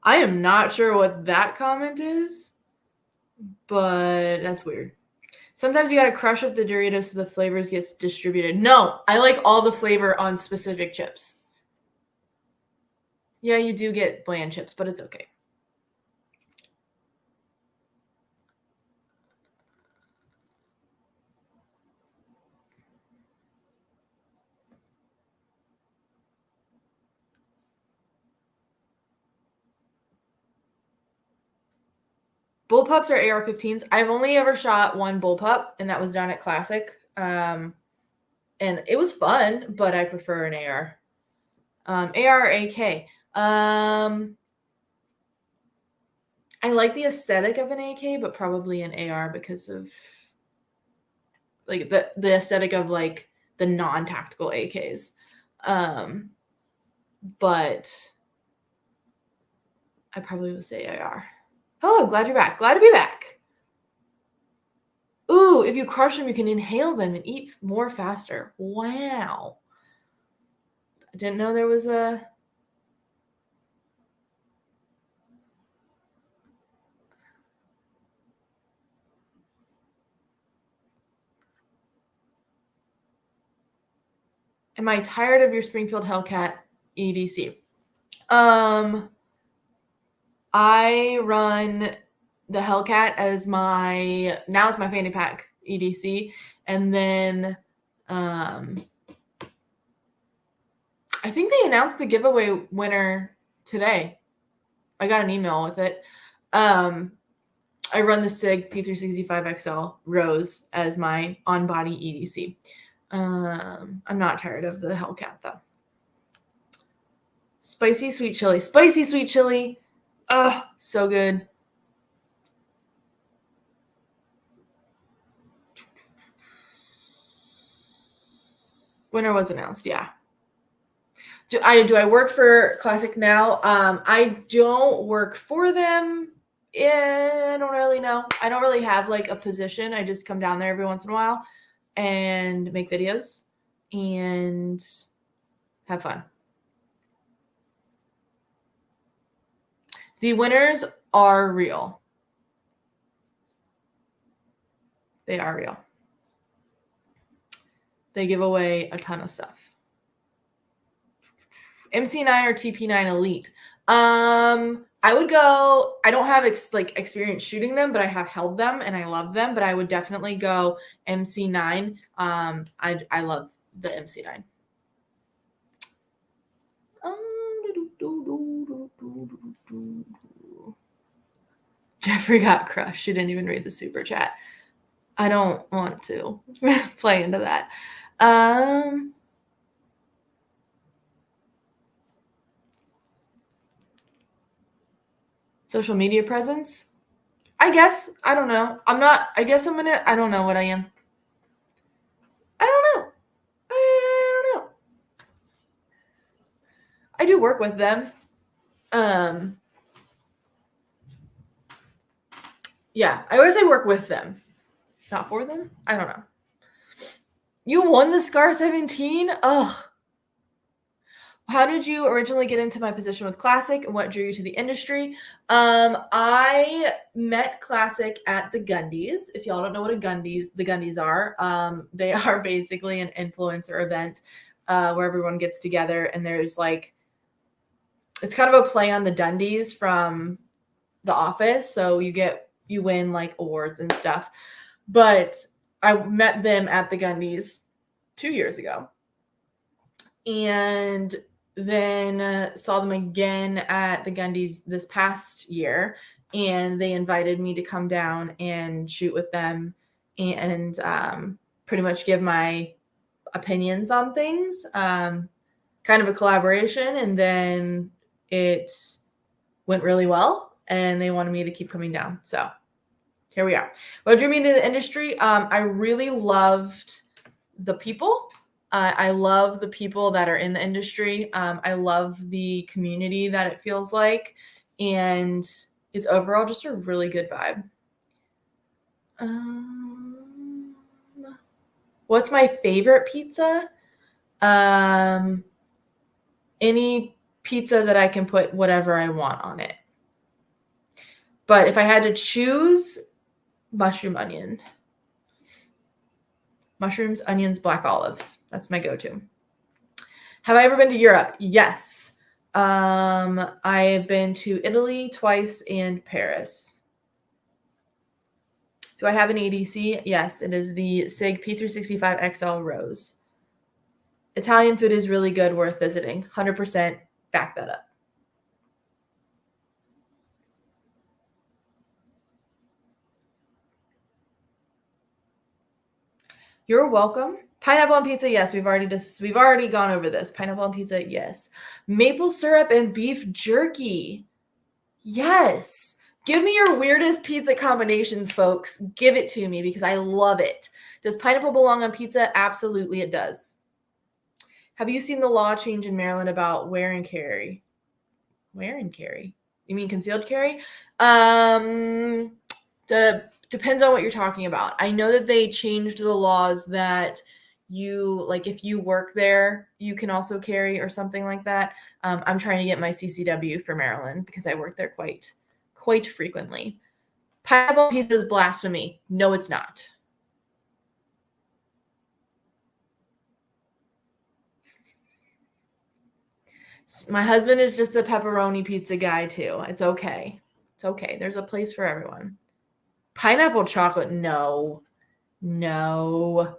I am not sure what that comment is, but that's weird. Sometimes you gotta crush up the Doritos so the flavors gets distributed. No, I like all the flavor on specific chips. Yeah, you do get bland chips, but it's okay. Bullpups or AR-15s? I've only ever shot one bullpup, and that was down at Classic. And it was fun, but I prefer an AR. AR or AK? I like the aesthetic of an AK, but probably an AR because of like the aesthetic of like the non-tactical AKs. but I probably would say AR. Hello, glad you're back. Glad to be back. Ooh, if you crush them, you can inhale them and eat more faster. Wow. I didn't know there was a... Am I tired of your Springfield Hellcat EDC? I run the Hellcat as my fanny pack EDC, and then I think they announced the giveaway winner today. I got an email with it. I run the SIG P365XL Rose as my on-body EDC. I'm not tired of the Hellcat though. Spicy sweet chili. Spicy sweet chili. Oh, so good. Winner was announced, yeah. Do I work for Classic now? I don't work for them. I don't really know. I don't really have like a position. I just come down there every once in a while and make videos and have fun. The winners are real. They are real. They give away a ton of stuff. MC9 or TP9 Elite. I would go, I don't have experience shooting them, but I have held them and I love them, but I would definitely go MC9. I love the MC9. Jeffrey got crushed. She didn't even read the super chat. I don't want to play into that. Social media presence? I guess. I don't know. I don't know what I am. I don't know. I do work with them. Yeah, I always say work with them. Not for them? I don't know. You won the Scar 17? Ugh. How did you originally get into my position with Classic and what drew you to the industry? I met Classic at the Gundies. If y'all don't know what the Gundies are, they are basically an influencer event where everyone gets together and there's it's kind of a play on the Dundies from The Office. So you win awards and stuff. But I met them at the Gundies 2 years ago. And then saw them again at the Gundies this past year, and they invited me to come down and shoot with them and pretty much give my opinions on things, kind of a collaboration. And then it went really well, and they wanted me to keep coming down. So here we are. What drew me into the industry? I really loved the people. I love the people that are in the industry. I love the community that it feels like, and it's overall just a really good vibe. What's my favorite pizza? Any pizza that I can put whatever I want on it. But if I had to choose, mushroom onion. Mushrooms, onions, black olives. That's my go-to. Have I ever been to Europe? Yes. I've been to Italy twice and Paris. Do I have an EDC? Yes, it is the SIG P365XL Rose. Italian food is really good, worth visiting. 100% back that up. You're welcome. Pineapple on pizza, yes. We've already gone over this. Pineapple on pizza, yes. Maple syrup and beef jerky. Yes. Give me your weirdest pizza combinations, folks. Give it to me because I love it. Does pineapple belong on pizza? Absolutely it does. Have you seen the law change in Maryland about wear and carry? Wear and carry? You mean concealed carry? Depends on what you're talking about. I know that they changed the laws that you, like, if you work there, you can also carry or something like that. I'm trying to get my CCW for Maryland because I work there quite frequently. Pineapple pizza is blasphemy. No, it's not. My husband is just a pepperoni pizza guy too. It's okay. It's okay. There's a place for everyone. Pineapple chocolate, no. No.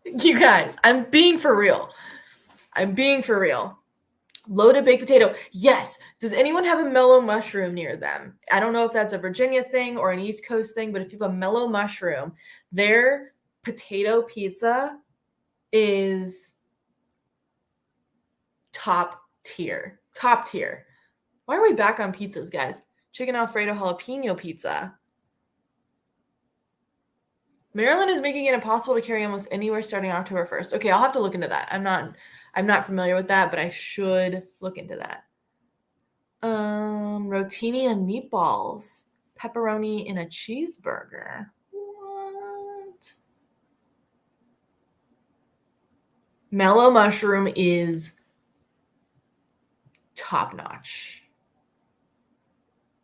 You guys, I'm being for real. Loaded baked potato, yes. Does anyone have a mellow mushroom near them? I don't know if that's a Virginia thing or an East Coast thing, but if you have a mellow mushroom, their potato pizza is top tier. Top tier. Why are we back on pizzas, guys? Chicken Alfredo jalapeno pizza. Maryland is making it impossible to carry almost anywhere starting October 1st. Okay, I'll have to look into that. I'm not familiar with that, but I should look into that. Rotini and meatballs. Pepperoni in a cheeseburger. What? Mellow mushroom is top notch.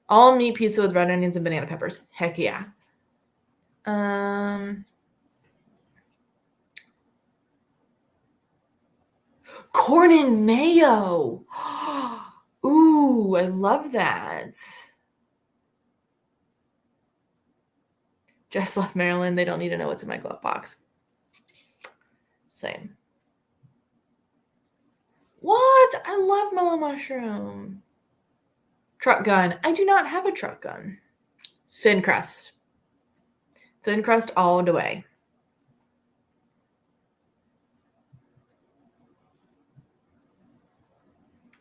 All meat pizza with red onions and banana peppers. Heck yeah. Corn and mayo. Ooh, I love that. Just left Maryland. They don't need to know what's in my glove box. Same. What? I love mellow mushroom. Truck gun. I do not have a truck gun. Thin crust. Thin crust all the way.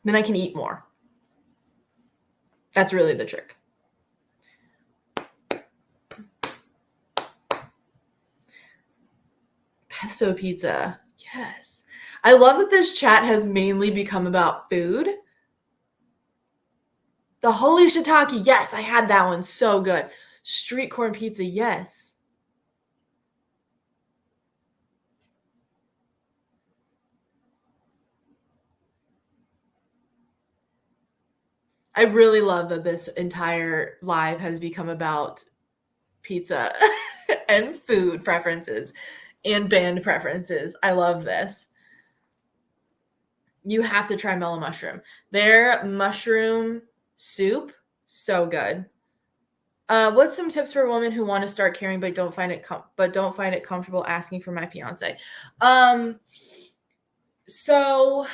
Then I can eat more. That's really the trick. Pesto pizza. Yes. I love that this chat has mainly become about food. The holy shiitake. Yes, I had that one. So good. Street corn pizza. Yes. I really love that this entire live has become about pizza and food preferences and band preferences. I love this. You have to try mellow mushroom. Their mushroom soup, so good. What's some tips for women who want to start carrying but don't find it comfortable asking for my fiance? So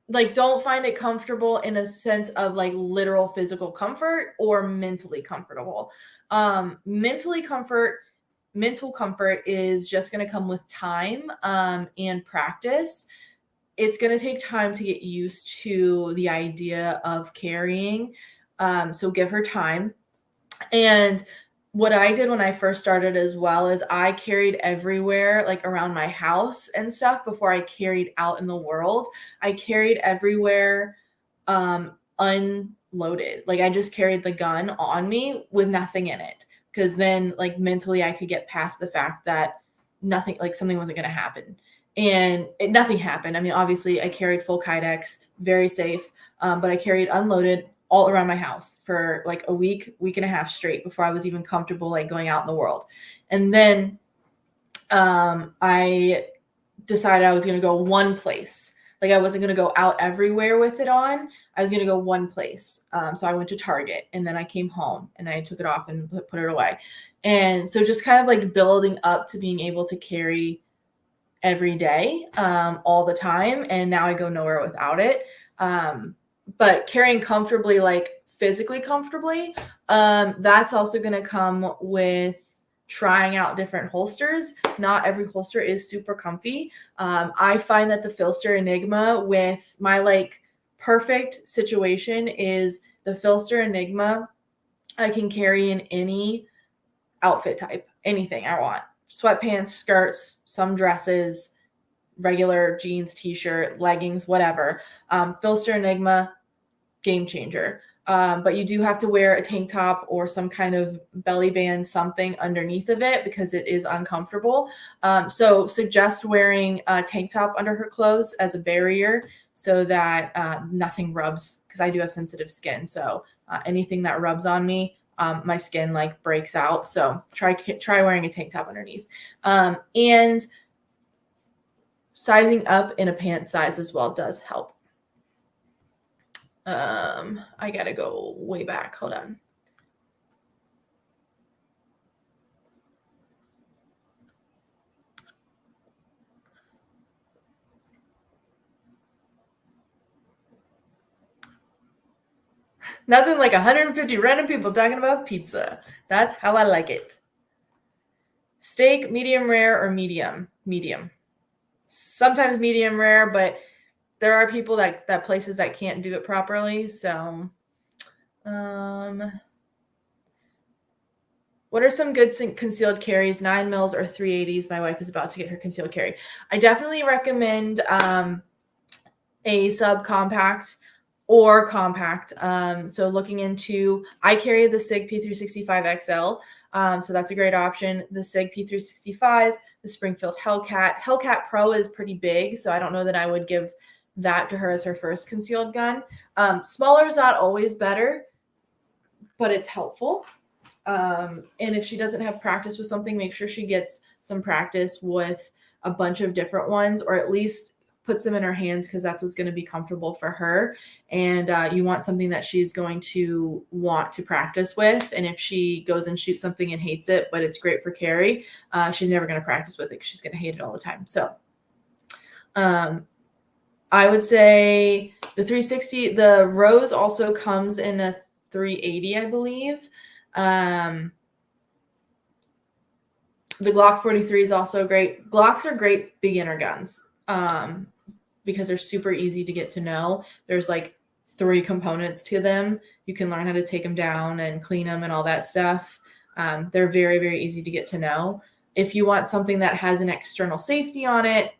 like, don't find it comfortable in a sense of like literal physical comfort or mentally comfortable. Mental comfort is just going to come with time and practice. It's going to take time to get used to the idea of carrying. So give her time. And what I did when I first started as well is I carried everywhere, like around my house and stuff before I carried out in the world. I carried everywhere unloaded. Like I just carried the gun on me with nothing in it. Because then like mentally I could get past the fact that nothing, like something wasn't going to happen. And nothing happened. I mean, obviously I carried full Kydex, very safe, but I carried unloaded all around my house for like a week and a half straight before I was even comfortable like going out in the world. And then I decided I was going to go one place. Like I wasn't going to go out everywhere with it on. I was going to go one place. So I went to Target and then I came home and I took it off and put it away. And so just kind of like building up to being able to carry every day, all the time. And now I go nowhere without it. But carrying comfortably, like physically comfortably, that's also going to come with trying out different holsters. Not every holster is super comfy. I find that the Filster Enigma with my like perfect situation is the Filster Enigma. I can carry in any outfit type, anything I want. Sweatpants, skirts, some dresses, regular jeans, t-shirt, leggings, whatever. Filster Enigma, game changer. But you do have to wear a tank top or some kind of belly band, something underneath of it because it is uncomfortable. So suggest wearing a tank top under her clothes as a barrier so that nothing rubs, because I do have sensitive skin. So anything that rubs on me, my skin like breaks out. So try wearing a tank top underneath. And sizing up in a pant size as well does help. I gotta go way back. Hold on. Nothing like 150 random people talking about pizza. That's how I like it. Steak, medium rare or medium? Medium. Sometimes medium rare, but there are people that places that can't do it properly. So, what are some good concealed carries? 9 mils or 380s? My wife is about to get her concealed carry. I definitely recommend a subcompact or compact. So looking into, I carry the SIG P365 XL. So that's a great option. The SIG P365, the Springfield Hellcat. Hellcat Pro is pretty big, so I don't know that I would give that to her as her first concealed gun. Smaller is not always better, but it's helpful. And if she doesn't have practice with something, make sure she gets some practice with a bunch of different ones, or at least puts them in her hands, because that's what's going to be comfortable for her. And you want something that she's going to want to practice with. And if she goes and shoots something and hates it, but it's great for carry, she's never going to practice with it because she's going to hate it all the time. So I would say the 360, the Rose also comes in a 380, I believe. The Glock 43 is also great. Glocks are great beginner guns because they're super easy to get to know. There's like 3 components to them. You can learn how to take them down and clean them and all that stuff. They're very, very easy to get to know. If you want something that has an external safety on it,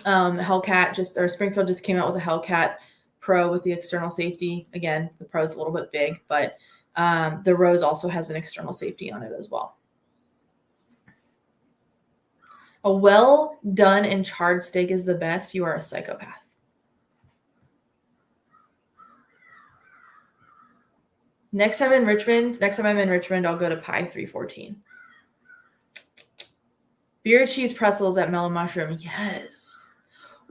Springfield just came out with a Hellcat Pro with the external safety. Again, the Pro is a little bit big, but the Rose also has an external safety on it as well. A well done and charred steak is the best. You are a psychopath. Next time I'm in Richmond, I'll go to Pie 314. Beer cheese pretzels at Melon Mushroom. Yes.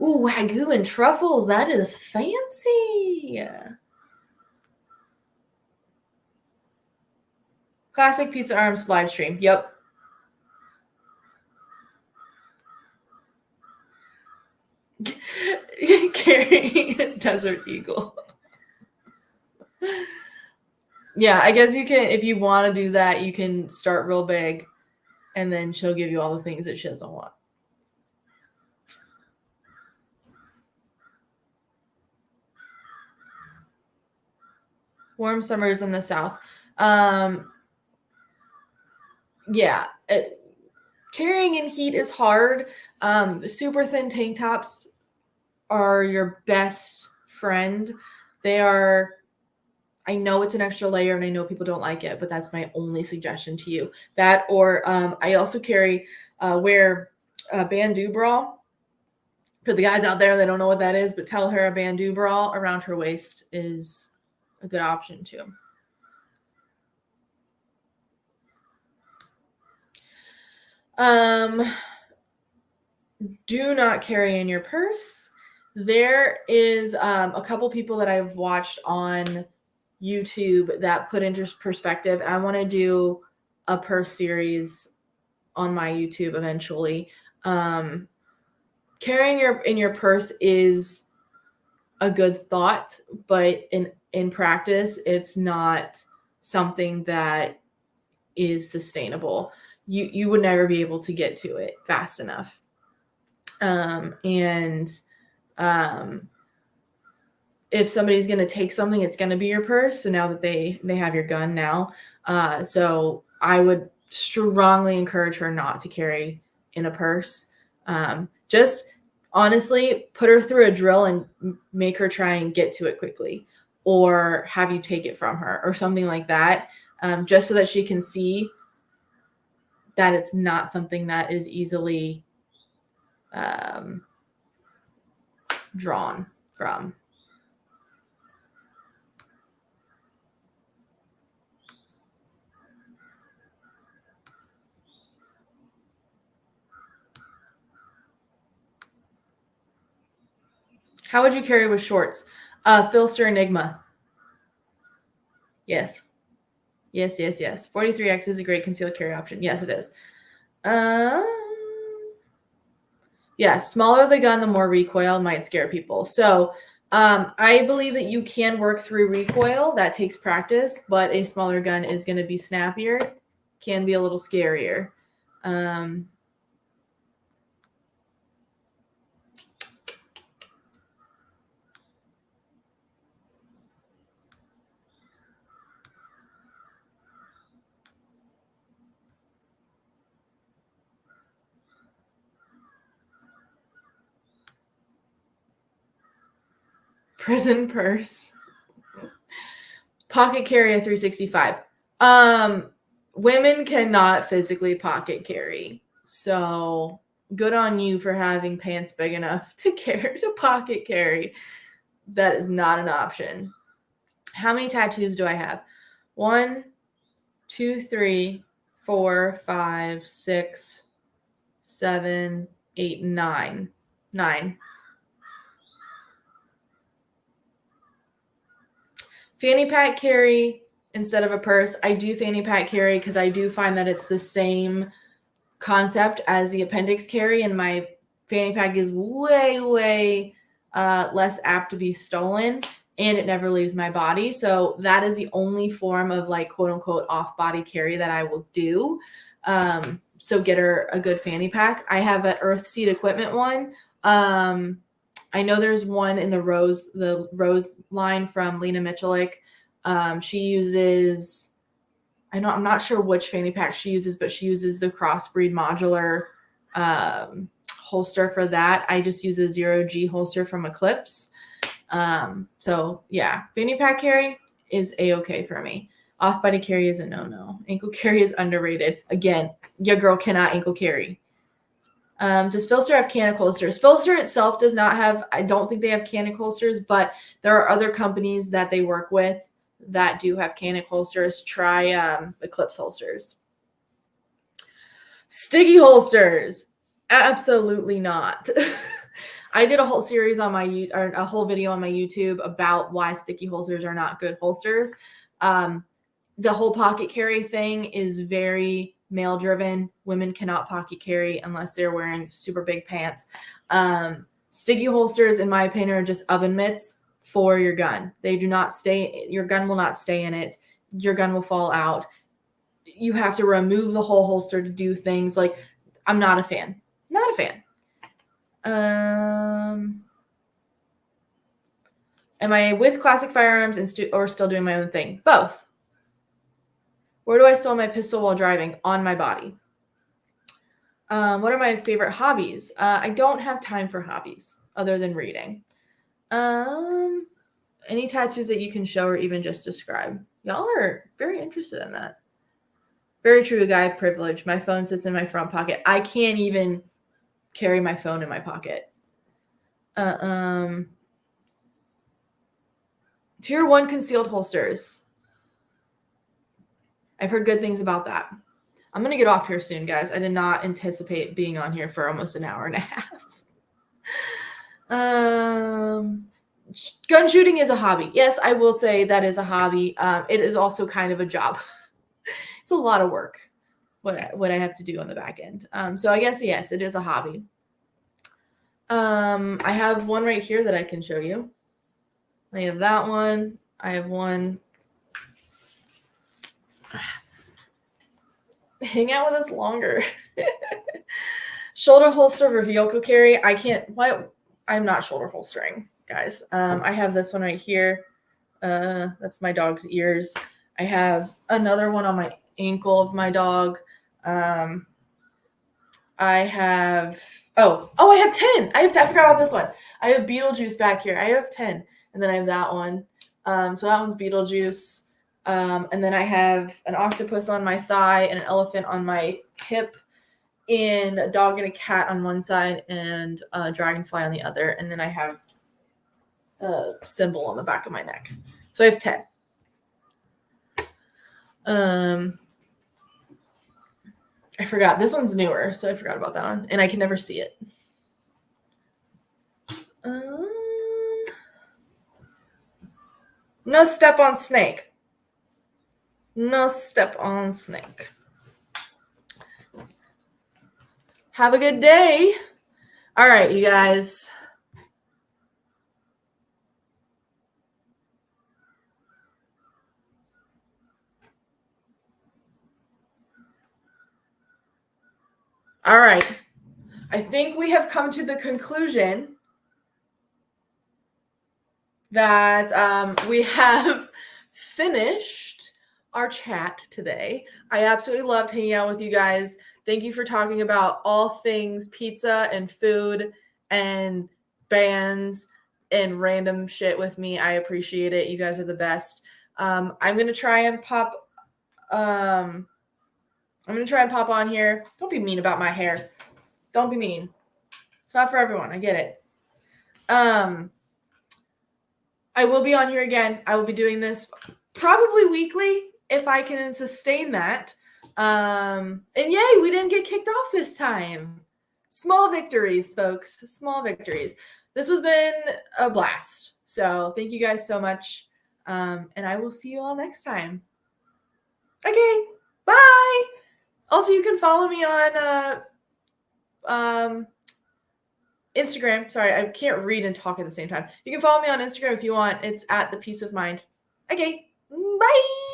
Ooh, Wagyu and truffles. That is fancy. Classic Pizza Arms live stream. Yep. Carrying Desert Eagle. Yeah, I guess you can, if you want to do that, you can start real big and then she'll give you all the things that she doesn't want. Warm summers in the South. Yeah, carrying in heat is hard. Super thin tank tops are your best friend. They are, I know it's an extra layer and I know people don't like it, but that's my only suggestion to you. That, or I also wear a bandeau bra. For the guys out there that don't know what that is, but tell her a bandeau bra around her waist is a good option too. Do not carry in your purse. There is a couple people that I've watched on YouTube that put into perspective, and I want to do a purse series on my YouTube eventually. Carrying in your purse is a good thought, but in practice, it's not something that is sustainable. You would never be able to get to it fast enough. If somebody's going to take something, it's going to be your purse. So now that they have your gun now. So I would strongly encourage her not to carry in a purse. Just honestly, put her through a drill and make her try and get to it quickly, or have you take it from her or something like that, just so that she can see that it's not something that is easily drawn from. How would you carry with shorts? Filster Enigma. Yes. Yes, yes, yes. 43X is a great concealed carry option. Yes, it is. Yeah, smaller the gun, the more recoil might scare people. So I believe that you can work through recoil. That takes practice, but a smaller gun is going to be snappier, can be a little scarier. Prison purse. Pocket carry a 365. Women cannot physically pocket carry. So good on you for having pants big enough to pocket carry. That is not an option. How many tattoos do I have? 1, 2, 3, 4, 5, 6, 7, 8, 9. 9. Fanny pack carry instead of a purse. I do fanny pack carry because I do find that it's the same concept as the appendix carry, and my fanny pack is way, way less apt to be stolen, and it never leaves my body. So that is the only form of like quote unquote off body carry that I will do. So get her a good fanny pack. I have an Earthseed equipment one. I know there's one in the Rose line from Lena Michalik. She uses, I'm not sure which fanny pack she uses, but she uses the Crossbreed modular holster for that. I just use a 0G holster from Eclipse. So yeah, fanny pack carry is a-okay for me. Off body carry is a no-no. Ankle carry is underrated. Again, your girl cannot ankle carry. Does Filster have canic holsters? Filster itself does not have, I don't think they have canic holsters, but there are other companies that they work with that do have canic holsters. Try Eclipse holsters. Sticky holsters. Absolutely not. I did a whole series on a whole video on my YouTube about why sticky holsters are not good holsters. The whole pocket carry thing is very male driven. Women cannot pocket carry unless they're wearing super big pants. Sticky holsters, in my opinion, are just oven mitts for your gun. They do not stay, your gun will not stay in it. Your gun will fall out. You have to remove the whole holster to do things. Like, I'm not a fan. Not a fan. Am I with classic firearms or still doing my own thing? Both. Where do I store my pistol while driving? On my body. What are my favorite hobbies? I don't have time for hobbies other than reading. Any tattoos that you can show or even just describe? Y'all are very interested in that. Very true, guy privilege. My phone sits in my front pocket. I can't even carry my phone in my pocket. Tier 1 concealed holsters. I've heard good things about that. I'm going to get off here soon, guys. I did not anticipate being on here for almost an hour and a half. Gun shooting is a hobby. Yes, I will say that is a hobby. It is also kind of a job. It's a lot of work, what I have to do on the back end. So I guess, yes, it is a hobby. I have one right here that I can show you. I have that one. I have one. Hang out with us longer. Shoulder holster for vehicle carry. I can't. What? I'm not shoulder holstering, guys. I have this one right here. That's my dog's ears. I have another one on my ankle of my dog. I have Oh, I have 10. I forgot about this one. I have Beetlejuice back here. I have 10. And then I have that one. So that one's Beetlejuice. And then I have an octopus on my thigh and an elephant on my hip and a dog and a cat on one side and a dragonfly on the other. And then I have a symbol on the back of my neck. So I have 10. I forgot. This one's newer, so I forgot about that one. And I can never see it. No step on snake. No step on snake. Have a good day. All right, you guys. All right. I think we have come to the conclusion that we have finished our chat today. I absolutely loved hanging out with you guys. Thank you for talking about all things pizza and food and bands and random shit with me. I appreciate it. You guys are the best. I'm going to try and pop on here. Don't be mean about my hair. Don't be mean. It's not for everyone. I get it. I will be on here again. I will be doing this probably weekly if I can sustain that. And yay, we didn't get kicked off this time. Small victories, folks. Small victories. This has been a blast. So thank you guys so much. And I will see you all next time. Okay. Bye. Also, you can follow me on Instagram. Sorry, I can't read and talk at the same time. You can follow me on Instagram if you want. It's at The Peace of Mind. Okay. Bye.